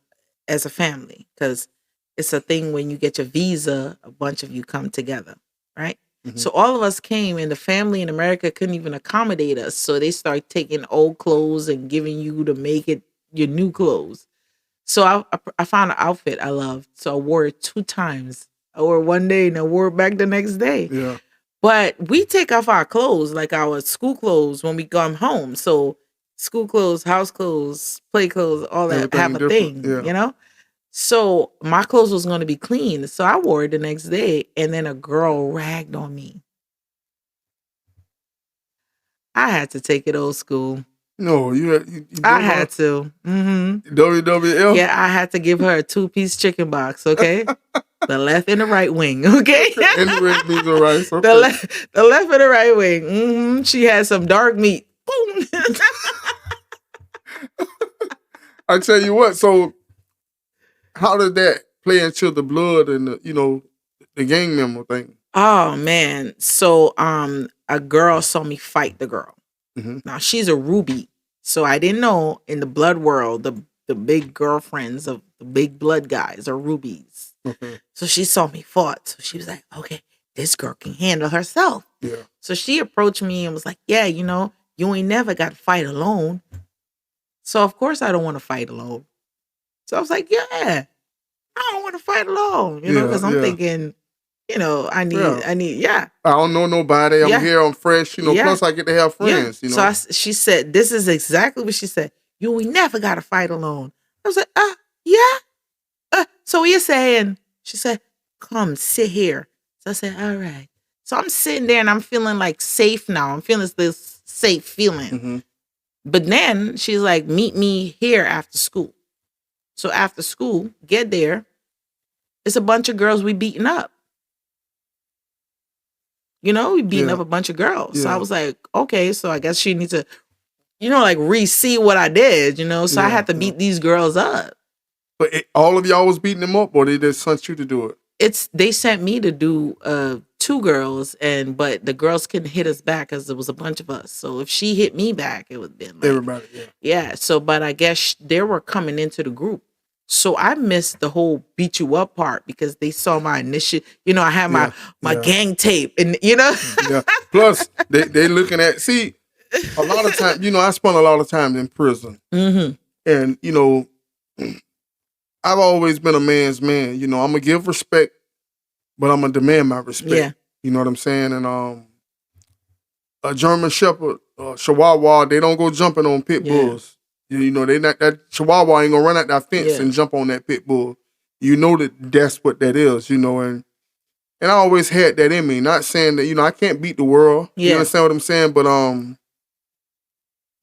as a family because it's a thing when you get your visa, a bunch of you come together, right? Mm-hmm. So all of us came and the family in America couldn't even accommodate us. So they start taking old clothes and giving you to make it your new clothes. So I found an outfit I loved. So I wore it 2 times. I wore it one day and I wore it back the next day. Yeah. But we take off our clothes, like our school clothes, when we come home. So school clothes, house clothes, play clothes, all that Everything have a different. thing, Yeah. you know? So my clothes was going to be clean. So I wore it the next day and then a girl ragged on me. I had to take it old school. No, you I had to. WWF? Yeah, I had to give her a 2-piece chicken box, okay? The left and the right wing, okay? Anyway, beans and rice. Okay. The left and the right wing. She had some dark meat. Boom. I tell you what, so how did that play into the blood and the gang member thing? Oh man. So a girl saw me fight the girl. Mm-hmm. Now she's a Ruby. So I didn't know in the blood world the big girlfriends of the big blood guys are rubies. Okay. So she saw me fought. So she was like, okay, this girl can handle herself. Yeah. So she approached me and was like, yeah, you ain't never got to fight alone. So of course I don't want to fight alone. So I was like, yeah, I don't want to fight alone, because I'm thinking, I need, I don't know nobody. I'm here. I'm fresh. Plus I get to have friends. So she said, this is exactly what she said. You ain't never got to fight alone. I was like, yeah. So you're saying, she said, come sit here. So I said, all right. So I'm sitting there and I'm feeling like safe now. I'm feeling this safe feeling. Mm-hmm. But then she's like, meet me here after school. So after school, get there. It's a bunch of girls we beating up. We beating up a bunch of girls. Yeah. So I was like, okay, so I guess she needs to, like re-see what I did, So I had to beat these girls up. But all of y'all was beating them up, or they just sent you to do it? They sent me to do 2 girls, but the girls couldn't hit us back because there was a bunch of us. So if she hit me back, it would have been like, everybody. Yeah. So, but I guess they were coming into the group. So I missed the whole beat you up part because they saw my initial, I had my gang tape and, Yeah. Plus they looking at, see, a lot of time, I spent a lot of time in prison. Mm-hmm. And, I've always been a man's man. I'm going to give respect, but I'm going to demand my respect. Yeah. You know what I'm saying? And a German Shepherd, Chihuahua, they don't go jumping on pit bulls. They not, that Chihuahua ain't gonna run out that fence and jump on that pit bull. That's what that is, and I always had that in me. Not saying that, I can't beat the world. Yeah. You understand what I'm saying? But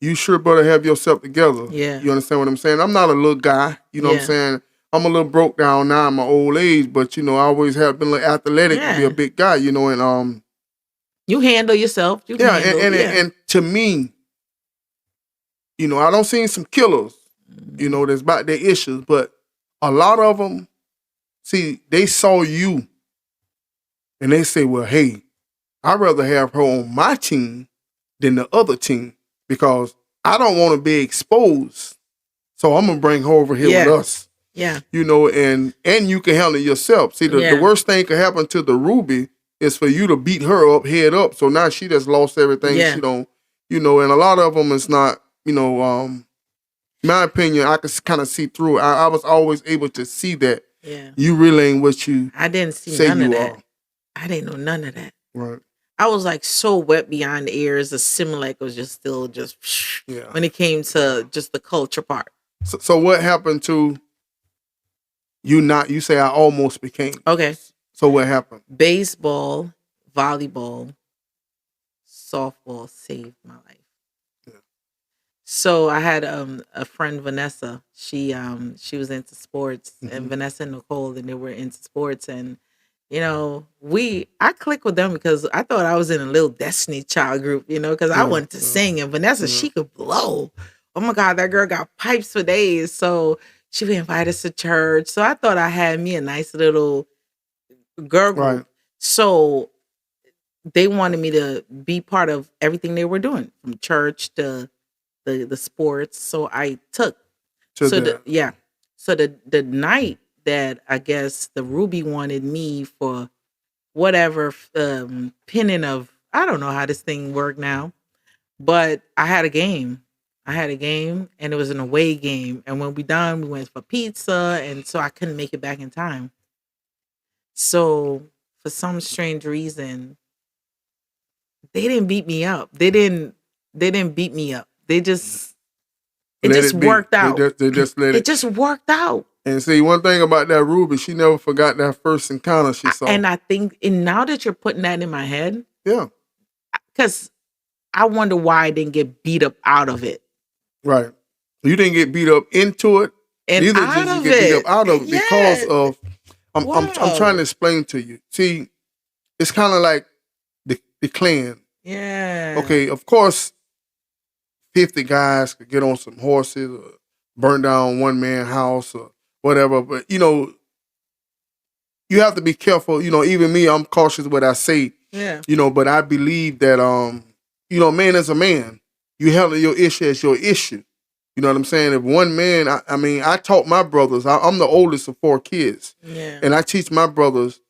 you sure better have yourself together. Yeah. You understand what I'm saying? I'm not a little guy, what I'm saying? I'm a little broke down now in my old age, but I always have been a little athletic to be a big guy, and you handle yourself. And to me, I don't see some killers, that's about their issues, but a lot of them, see, they saw you and they say, well, hey, I'd rather have her on my team than the other team because I don't want to be exposed. So I'm going to bring her over here with us. Yeah. And you can handle it yourself. See, the worst thing could happen to the Ruby is for you to beat her up, head up. So now she just lost everything. She don't, and a lot of them is not, my opinion, I could kind of see through it. I was always able to see that you really ain't what you I didn't see say none you of that. are. I didn't know none of that. Right. I was like so wet behind the ears. The Similac was just still when it came to just the culture part. So what happened to you say I almost became. Okay. So what happened? Baseball, volleyball, softball saved my life. So I had a friend, Vanessa. She was into sports, and Vanessa and Nicole, and they were into sports. And I clicked with them because I thought I was in a little Destiny Child group, because I wanted to sing. And Vanessa, she could blow. Oh my God, that girl got pipes for days. So she would invite us to church. So I thought I had me a nice little girl group. Right. So they wanted me to be part of everything they were doing, from church to the sports. So I took So the night that I guess the Ruby wanted me for whatever pinning of, I don't know how this thing worked now, but I had a game. I had a game and it was an away game. And when we done, we went for pizza. And so I couldn't make it back in time. So for some strange reason, they didn't beat me up. They didn't beat me up. It Let just it be. worked out. They just let It it. just worked out. And see, one thing about that Ruby, she never forgot that first encounter she saw. And I think, and now that you're putting that in my head, Yeah, because I wonder why I didn't get beat up out of it. right. You didn't get beat up into it. And Neither out did you of get beat it. up out of it because Yeah. of. I'm trying Wow. to explain to you. See, it's kind of like the clan. Yeah. Okay, of course, 50 guys could get on some horses or burn down one man house or whatever. But you have to be careful. Even me, I'm cautious what I say. Yeah. But I believe that man is a man. You handle your issue as your issue. You know what I'm saying? If one man, I mean, I taught my brothers. I'm the oldest of 4 kids, Yeah. and I teach my brothers.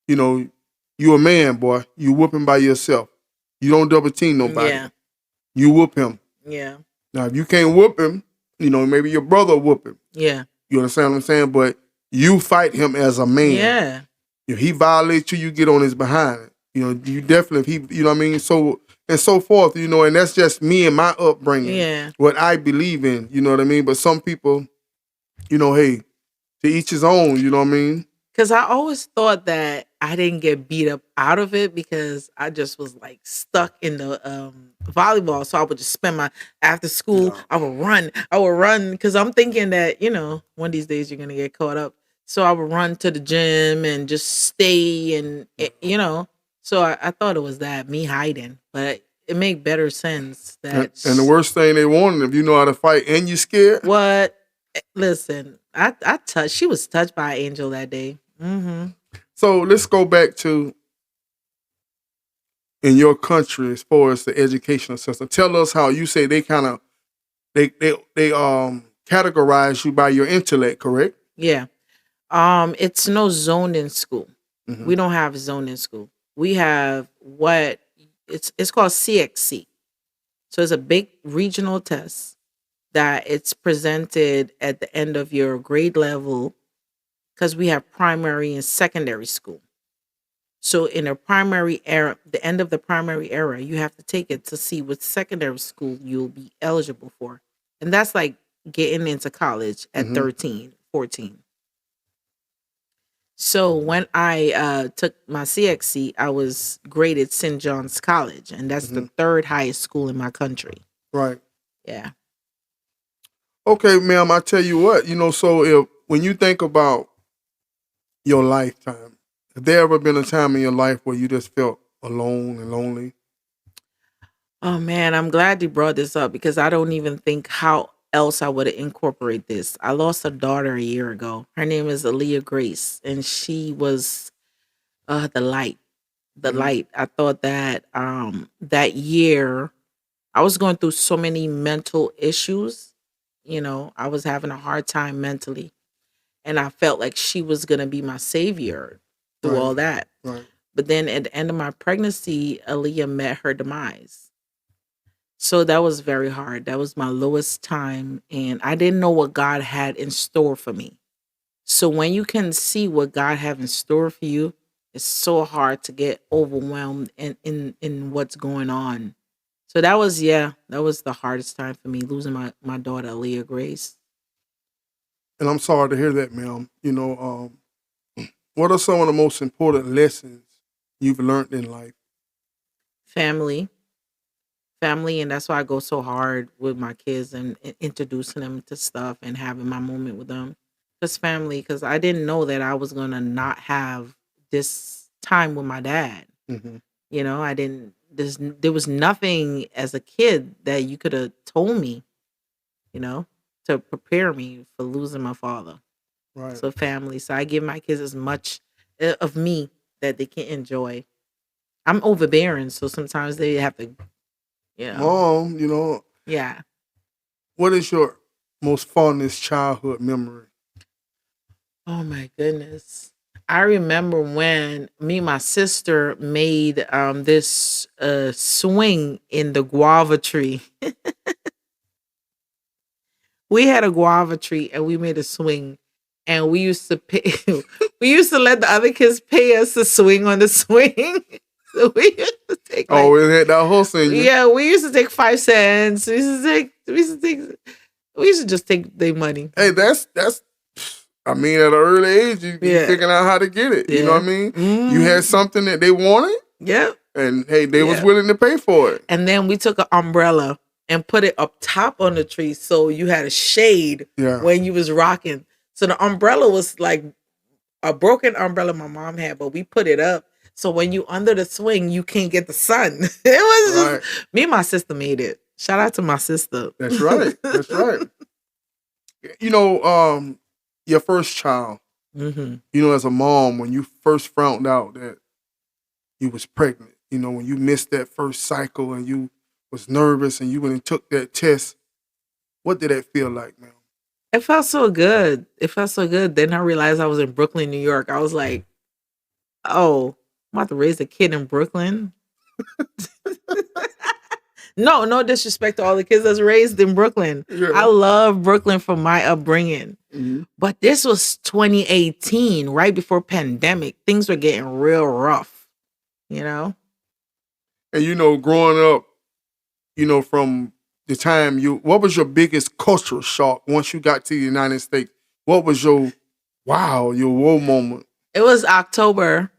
You a man, boy. You whoop him by yourself. You don't double team nobody. Yeah. You whoop him. Yeah. Now, if you can't whoop him, maybe your brother whoop him. Yeah. You understand what I'm saying? But you fight him as a man. Yeah. If he violates you, you get on his behind. You definitely, if he, what I mean? So, and so forth, and that's just me and my upbringing. Yeah. What I believe in, you know what I mean? But some people, hey, to each his own, you know what I mean? Because I always thought that I didn't get beat up out of it because I just was like stuck in the volleyball. So I would just spend my after school. Yeah. I would run because I'm thinking that one of these days you're gonna get caught up. So I would run to the gym and just stay and So I thought it was that me hiding, but it made better sense that. And the worst thing they want, if you know how to fight and you scared. What? Listen, I touched. She was touched by an angel that day. Mm-hmm. So let's go back to in your country as far as the educational system. Tell us how you say they kind of they categorize you by your intellect, correct? Yeah. It's no zone in school. Mhm. We don't have zone in school. We have what it's called CXC. So it's a big regional test that it's presented at the end of your grade level because we have primary and secondary school. So in a primary era, the end of the primary era, you have to take it to see what secondary school you'll be eligible for. And that's like getting into college at Mhm. 13, 14. So when I took my CXC, I was graded St. John's College, and that's the third highest school in my country. Right. Yeah. Okay, ma'am, I tell you what, so when you think about your lifetime, has there ever been a time in your life where you just felt alone and lonely? Oh man, I'm glad you brought this up because I don't even think how else I would incorporate this. I lost a daughter a year ago. Her name is Aaliyah Grace, and she was the light. The Mhm. light. I thought that that year I was going through so many mental issues. I was having a hard time mentally. And I felt like she was gonna be my savior through all Right. that. Right. But then at the end of my pregnancy, Aaliyah met her demise. So that was very hard. That was my lowest time. And I didn't know what God had in store for me. So when you can see what God have in store for you, it's so hard to get overwhelmed in what's going on. So that was the hardest time for me, losing my daughter, Aaliyah Grace. And I'm sorry to hear that, ma'am. What are some of the most important lessons you've learned in life? Family. Family, and that's why I go so hard with my kids and introducing them to stuff and having my moment with them. Just family, because I didn't know that I was gonna not have this time with my dad. Mm-hmm. I didn't. There was nothing as a kid that you could have told me, you know, to prepare me for losing my father. Right. So family. So I give my kids as much of me that they can enjoy. I'm overbearing, so sometimes they have to, you know, Mom, yeah. what is your most fondest childhood memory? Oh my goodness. I remember when me and my sister made this swing in the guava tree. we had a guava tree and we made a swing, and we used to pay. We used to let the other kids pay us to swing on the swing. So we used to take like, Oh, it had that hustle in you. yeah, we used to take 5 cents. We used to just take their money. Hey, that's. I mean, at an early age, you figuring out how to get it. You know what I mean? You had something that they wanted. Yep. And hey, they was willing to pay for it. And then we took an umbrella and put it up top on the tree, so you had a shade when you was rocking. So the umbrella was like a broken umbrella my mom had, but we put it up. So when you under the swing, you can't get the sun. It was just me and my sister made it. Shout out to my sister. That's right. That's right. You know, your first child, you know, as a mom, when you first found out that you was pregnant, you know, when you missed that first cycle and you was nervous and you went and took that test, what did that feel like, man? It felt so good. It felt so good. Then I realized I was in Brooklyn, New York. I was like, oh, I'm about to raise a kid in Brooklyn. No disrespect to all the kids that's raised in Brooklyn. Yeah. I love Brooklyn from my upbringing. Mm-hmm. But this was 2018, right before pandemic. Things were getting real rough, you know? And, you know, growing up, you know, from the time what was your biggest cultural shock once you got to the United States? What was your whoa moment? It was October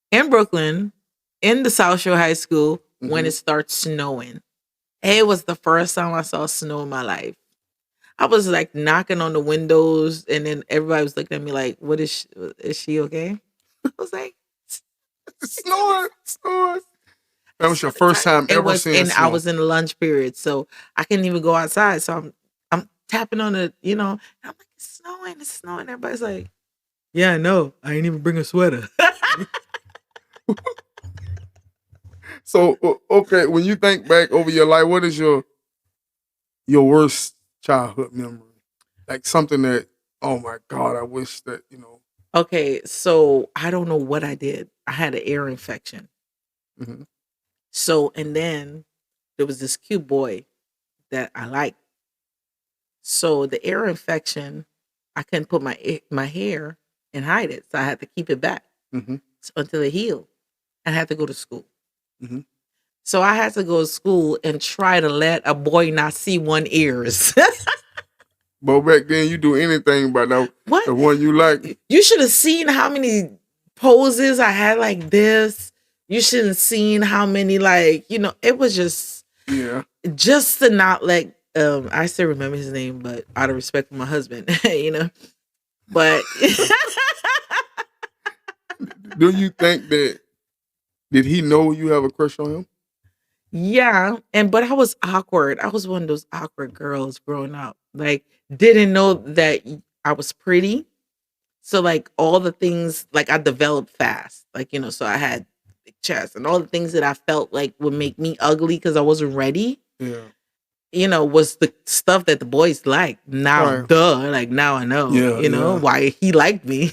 in Brooklyn, in the South Shore High School, when it starts snowing. It was the first time I saw snow in my life. I was like knocking on the windows, and then everybody was looking at me like, "What is she okay?" I was like, snowing. That was your first time ever seeing snow. I was in lunch period, so I couldn't even go outside. So I'm tapping on the, you know, and I'm like, it's snowing. Everybody's like, yeah, I know. I ain't even bring a sweater. So, okay, when you think back over your life, what is your worst childhood memory? Like something that, oh my God, I wish that, you know. Okay, so I don't know what I did. I had an ear infection. Mm-hmm. So, and then there was this cute boy that I liked. So the ear infection, I couldn't put my hair and hide it. So I had to keep it back until it healed. I had to go to school. Mm-hmm. So I had to go to school and try to let a boy not see one ears. But back then, you do anything but the one you like. You should have seen how many poses I had like this. You should have seen how many, like, you know, it was just just to not like. I still remember his name, but out of respect for my husband, you know. But do you think that? Did he know you have a crush on him? Yeah, but I was awkward. I was one of those awkward girls growing up. Like, didn't know that I was pretty. So, like, all the things, like, I developed fast. Like, you know, so I had big chest and all the things that I felt like would make me ugly because I wasn't ready. Yeah. You know, was the stuff that the boys liked. Now, like, now I know, you know, why he liked me.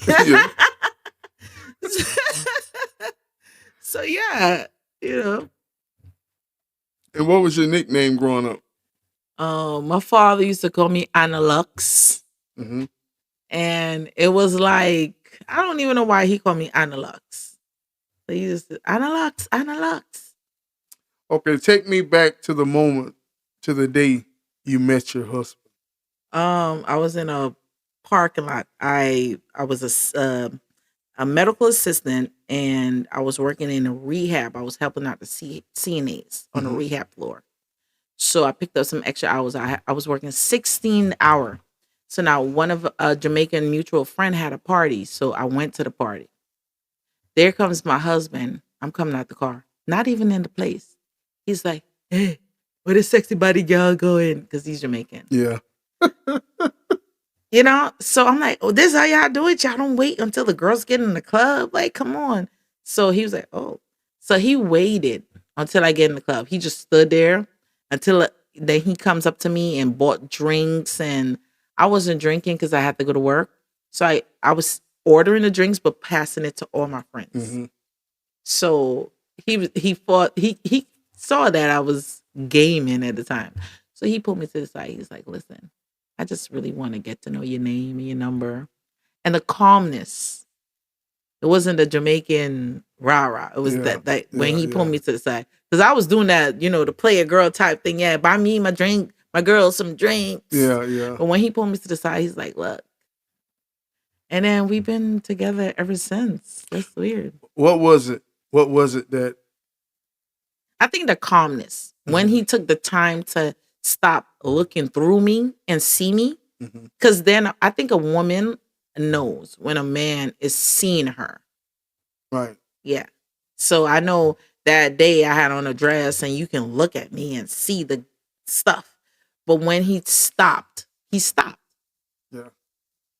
So, yeah, you know. And what was your nickname growing up? My father used to call me Anna Lux. Mm-hmm. And it was like, I don't even know why he called me Anna Lux. So he just said, Anna Lux. Okay, take me back to the moment, to the day you met your husband. I was in a parking lot. I was a medical assistant, and I was working in a rehab. I was helping out the CNAs on the rehab floor. So I picked up some extra hours. I was working 16 hours. So now one of a Jamaican mutual friend had a party. So I went to the party. There comes my husband. I'm coming out the car. Not even in the place. He's like, hey, where the sexy body girl going? Because he's Jamaican. Yeah. You know, so I'm like, oh, this is how y'all do it? Y'all don't wait until the girls get in the club? Like, come on. So he was like, oh. So he waited until I get in the club. He just stood there until then he comes up to me and bought drinks. And I wasn't drinking because I had to go to work. So I was ordering the drinks, but passing it to all my friends. Mm-hmm. So he saw that I was gaming at the time. So he pulled me to the side. He's like, listen, I just really want to get to know your name and your number. And the calmness. It wasn't the Jamaican rah-rah. It was that when he pulled me to the side. Because I was doing that, the player girl type thing. Yeah, buy me my drink, my girl some drinks. Yeah, yeah. But when he pulled me to the side, he's like, look. And then we've been together ever since. That's weird. What was it? What was it that? I think the calmness. When he took the time to stop looking through me and see me. Because then I think a woman knows when a man is seeing her. Right. Yeah. So I know that day I had on a dress and you can look at me and see the stuff. But when he stopped. Yeah.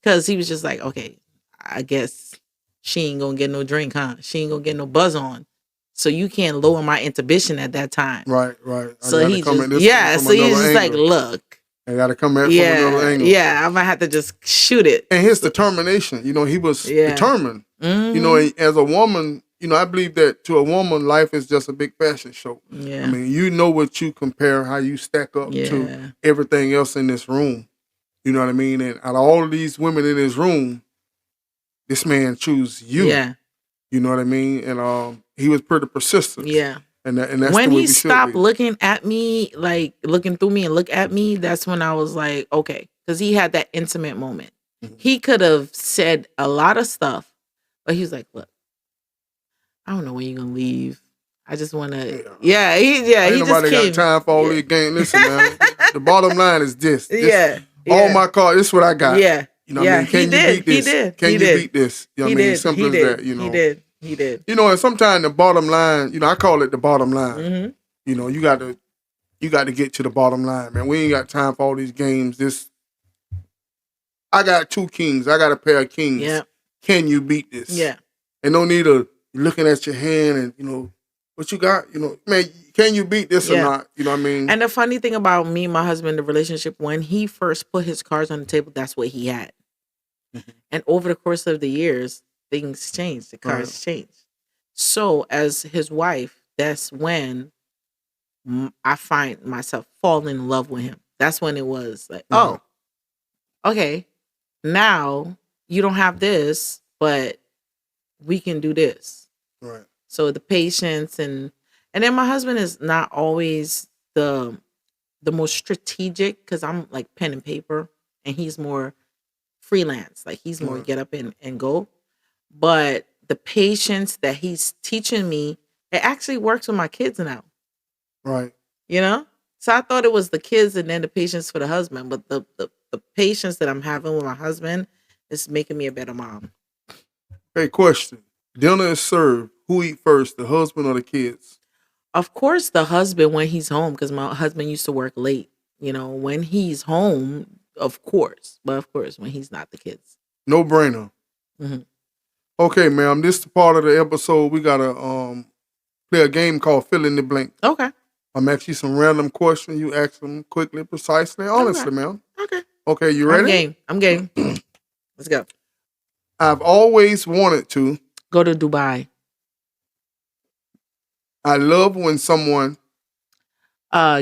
Because he was just like, okay, I guess she ain't gonna get no drink, huh? She ain't gonna get no buzz on. So you can't lower my inhibition at that time. Right, right. So he just, so he's just like, look. I gotta come at from another angle. Yeah, I might have to just shoot it. And his determination, he was determined. As a woman, I believe that to a woman, life is just a big fashion show. Yeah. I mean, what you compare, how you stack up to everything else in this room. You know what I mean? And out of all of these women in this room, this man chose you. Yeah. You know what I mean? And he was pretty persistent. Yeah. And that's when the way he stopped looking at me, like looking through me and look at me, that's when I was like, okay. Because he had that intimate moment. He could have said a lot of stuff, but he was like, look, I don't know when you're going to leave. I just want to, Ain't he nobody just came. got time for all these games. Listen, man, the bottom line is this. All my cards, this is what I got. Yeah. You know what I mean? Can you beat this? He did. Can you beat this? You know what I mean? Simple as that, He did. And sometimes the bottom line, I call it the bottom line. You got to get to the bottom line, man. We ain't got time for all these games. I got 2 kings. I got a pair of kings. Yeah. Can you beat this? Yeah. And no need of looking at your hand and, what you got, man, can you beat this or not? You know what I mean? And the funny thing about me and my husband, the relationship, when he first put his cards on the table, that's what he had. And over the course of the years, things changed. The cards changed. So as his wife, that's when I find myself falling in love with him. That's when it was like, oh, okay, now you don't have this, but we can do this. Right. So the patience and then my husband is not always the most strategic because I'm like pen and paper and he's more freelance. Like he's more get up and go. But the patience that he's teaching me, it actually works with my kids now. Right. So I thought it was the kids and then the patience for the husband. But the patience that I'm having with my husband is making me a better mom. Hey, question. Dinner is served. Who eat first, the husband or the kids? Of course, the husband when he's home, because my husband used to work late. When he's home, of course. But of course, when he's not, the kids. No brainer. Okay, ma'am. This is the part of the episode we gotta play a game called Fill in the Blank. Okay. I'm asking you some random questions. You ask them quickly, precisely, honestly, ma'am. Okay. Okay, you ready? I'm game. Let's go. I've always wanted to go to Dubai. I love when someone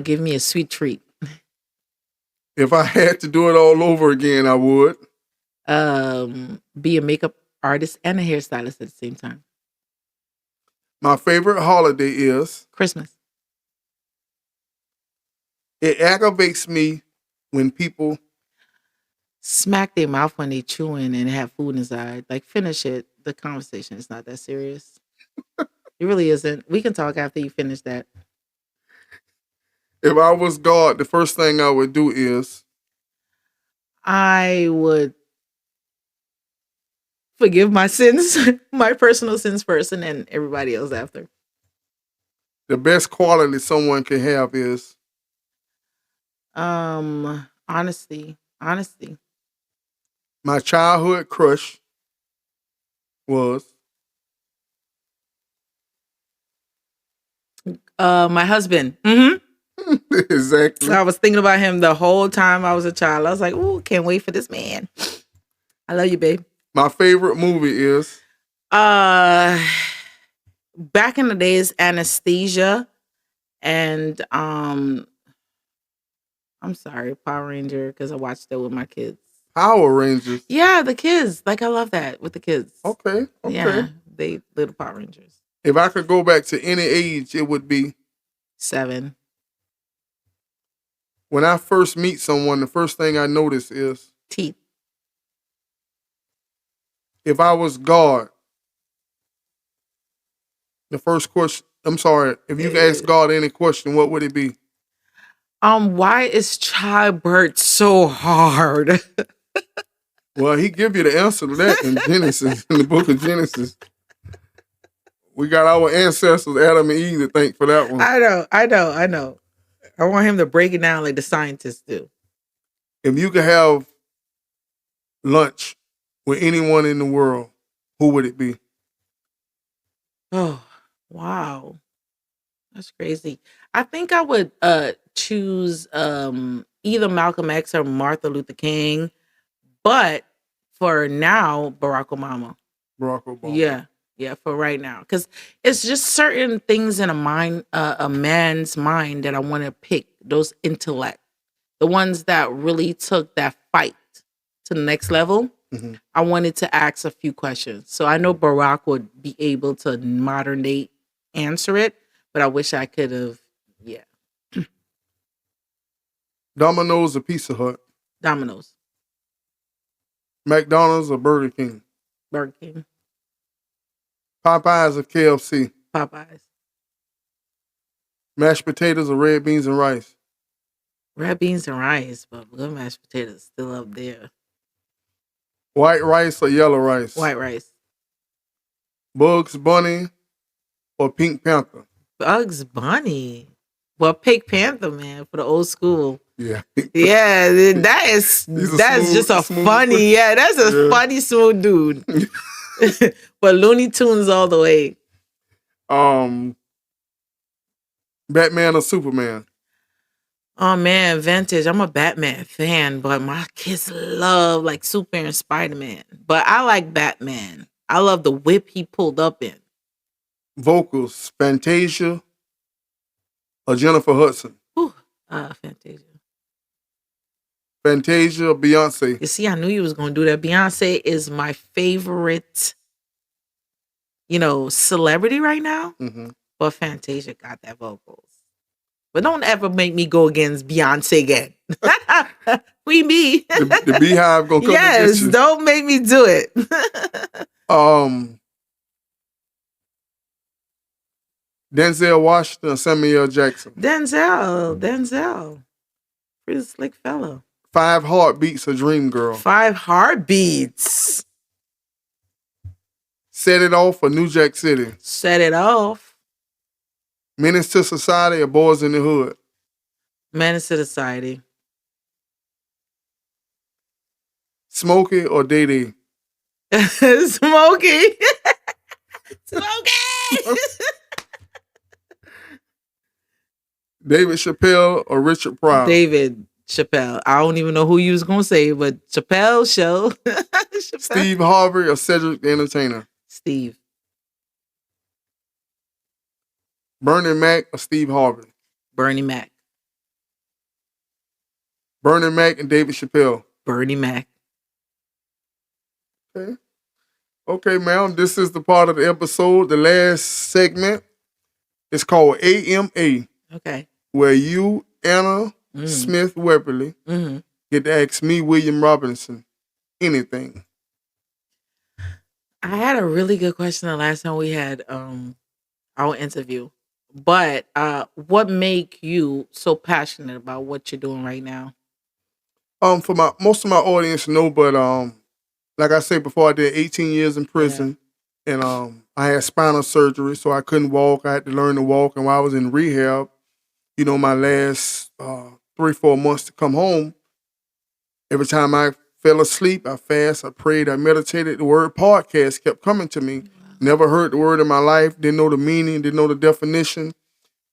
give me a sweet treat. If I had to do it all over again, I would. Be a makeup artist and a hairstylist at the same time. My favorite holiday is Christmas. It aggravates me when people smack their mouth when they chewing and have food inside. Like, finish it. The conversation is not that serious. It really isn't. We can talk after you finish that. If I was God, the first thing I would do is I would forgive my sins, my personal sins first, and then everybody else after. The best quality someone can have is honesty. My childhood crush was my husband. Mm-hmm. Exactly. I was thinking about him the whole time I was a child. I was like, "Ooh, can't wait for this man." I love you, babe. My favorite movie is back in the days, Anesthesia, and I'm sorry, Power Ranger, because I watched it with my kids. Power Rangers. Yeah, the kids. Like I love that with the kids. Okay. Yeah, they little Power Rangers. If I could go back to any age, it would be 7. when I first meet someone. The first thing I notice is Teeth. if I was God. The first question. I'm sorry. If you could ask God any question, what would it be? Why is childbirth so hard? Well, he give you the answer to that in Genesis, in the book of Genesis. We got our ancestors, Adam and Eve, to thank for that one. I know. I want him to break it down like the scientists do. If you could have lunch with anyone in the world, who would it be? Oh, wow. That's crazy. I think I would choose either Malcolm X or Martin Luther King, but for now, Barack Obama. Barack Obama. Yeah, for right now, because it's just certain things in a man's mind that I want to pick. Those intellect, the ones that really took that fight to the next level. Mm-hmm. I wanted to ask a few questions, so I know Barack would be able to modern day answer it, but I wish I could have. Yeah, Domino's or Pizza Hut? Domino's, McDonald's or Burger King? Burger King, Popeyes or KFC? Popeyes, Mashed potatoes or red beans and rice? red beans and rice, but good mashed potatoes still up there. White rice or yellow rice? White rice, Bugs Bunny or Pink Panther? Bugs Bunny. Well, Pink Panther, man, for the old school. Yeah. Yeah, that's just a funny. Yeah, that's a funny smooth dude. But Looney Tunes all the way. Batman or Superman? Oh man, vintage. I'm a Batman fan, but my kids love like Super and Spider-Man. But I like Batman. I love the whip he pulled up in. Vocals, Fantasia or Jennifer Hudson? Fantasia. Fantasia or Beyonce? You see, I knew you was gonna do that. Beyonce is my favorite, celebrity right now. Mm-hmm. But Fantasia got that vocals. But don't ever make me go against Beyonce again. Queen Bee. The Beehive gonna come against you. Don't make me do it. Denzel Washington or Samuel L. Jackson? Denzel. Pretty slick fellow. 5 Heartbeats or Dream Girl? 5 Heartbeats. Set It Off or New Jack City? Set It Off. Menace to Society or Boys in the Hood? Menace to Society. Smokey or Day Day? Smokey. Smokey. David Chappelle or Richard Pryor? David Chappelle. I don't even know who you was gonna say, but Chappelle show. Chappelle. Steve Harvey or Cedric the Entertainer? Steve. Bernie Mac or Steve Harvey? Bernie Mac. Bernie Mac and David Chappelle? Bernie Mac. Okay, ma'am. This is the part of the episode, the last segment. It's called AMA. Okay. Where you, Anna Smith-Webley, get to ask me, William Robinson, anything. I had a really good question the last time we had our interview. But what make you so passionate about what you're doing right now? For most of my audience know, but like I said before, I did 18 years in prison, and I had spinal surgery, so I couldn't walk. I had to learn to walk, and while I was in rehab, my last 3-4 months to come home, every time I fell asleep, I fast, I prayed, I meditated. The word podcast kept coming to me. Wow. Never heard the word in my life, didn't know the meaning, didn't know the definition.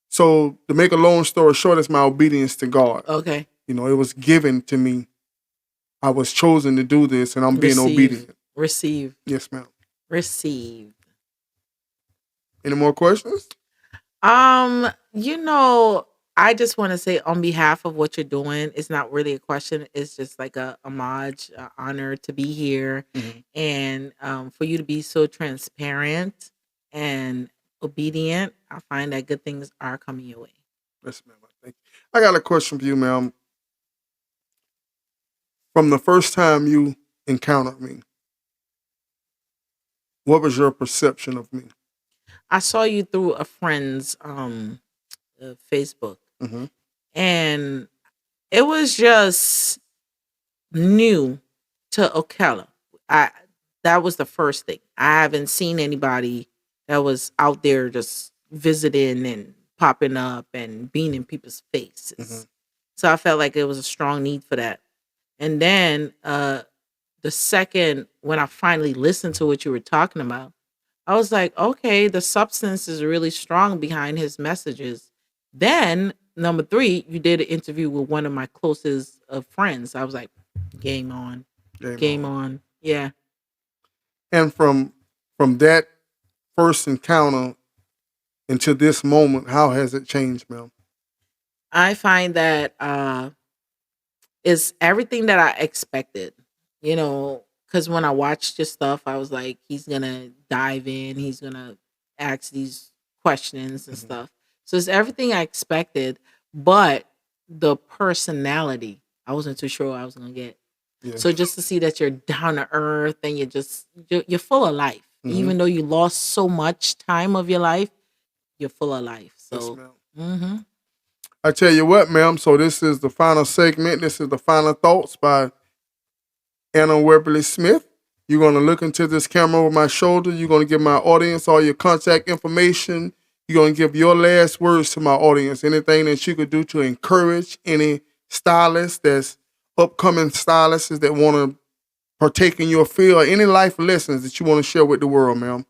So to make a long story short, it's my obedience to God. Okay. It was given to me. I was chosen to do this, and I'm being obedient. Receive. Yes, ma'am. Receive. Any more questions? I just want to say on behalf of what you're doing, it's not really a question. It's just like a homage, a honor to be here, and for you to be so transparent and obedient. I find that good things are coming your way. Yes, ma'am. Thank you. I got a question for you, ma'am. From the first time you encountered me, what was your perception of me? I saw you through a friend's Facebook, Mm-hmm. and it was just new to Ocala. I That was the first thing. I haven't seen anybody that was out there just visiting and popping up and being in people's faces. Mm-hmm. So I felt like it was a strong need for that. And then the second when I finally listened to what you were talking about, I was like, okay, the substance is really strong behind his messages. Then number three, you did an interview with one of my closest friends. I was like, game on, game on. Yeah. And from that first encounter into this moment, how has it changed, ma'am? I find that it's everything that I expected, because when I watched your stuff, I was like, he's going to dive in, he's going to ask these questions and stuff. So it's everything I expected, but the personality, I wasn't too sure I was going to get. Yeah. So just to see that you're down to earth and you're full of life, even though you lost so much time of your life, you're full of life. So, yes, ma'am. I tell you what, ma'am. So this is the final segment. This is the final thoughts by Anna Webley Smith. You're going to look into this camera over my shoulder. You're going to give my audience all your contact information. You're going to give your last words to my audience. Anything that you could do to encourage any stylists that's upcoming stylists that want to partake in your field, any life lessons that you want to share with the world, ma'am.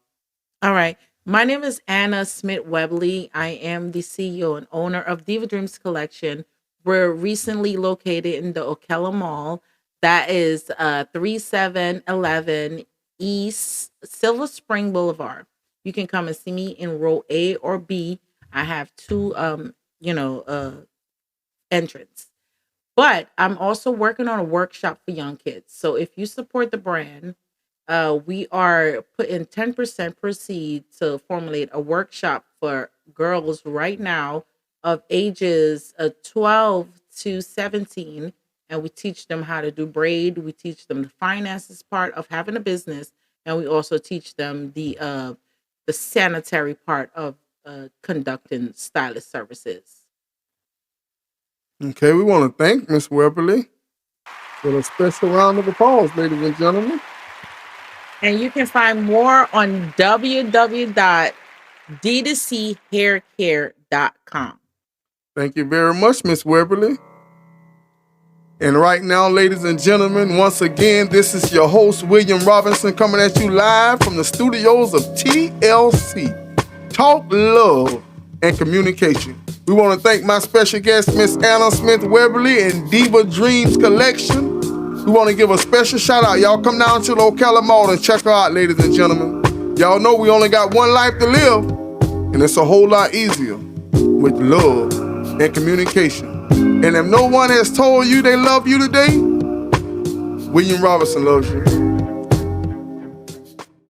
All right. My name is Anna Smith-Webley. I am the CEO and owner of Diva Dreams Collection. We're recently located in the Ocala Mall. That is 3711 East Silver Spring Boulevard. You can come and see me in row A or B. I have two, entrance. But I'm also working on a workshop for young kids. So if you support the brand, we are putting 10% proceed to formulate a workshop for girls right now of ages 12 to 17. And we teach them how to do braid. We teach them the finances part of having a business. And we also teach them the sanitary part of conducting stylist services. Okay, we want to thank Miss Webley for a special round of applause, ladies and gentlemen. And you can find more on www.d2chaircare.com. Thank you very much, Miss Webley. And right now, ladies and gentlemen, once again, this is your host, William Robinson, coming at you live from the studios of TLC, Talk, Love, and Communication. We want to thank my special guest, Miss Anna Smith-Webley and Diva Dreams Collection. We want to give a special shout out. Y'all come down to the Ocala Mall and check her out, ladies and gentlemen. Y'all know we only got one life to live, and it's a whole lot easier with love and communication. And if no one has told you they love you today, William Robinson loves you.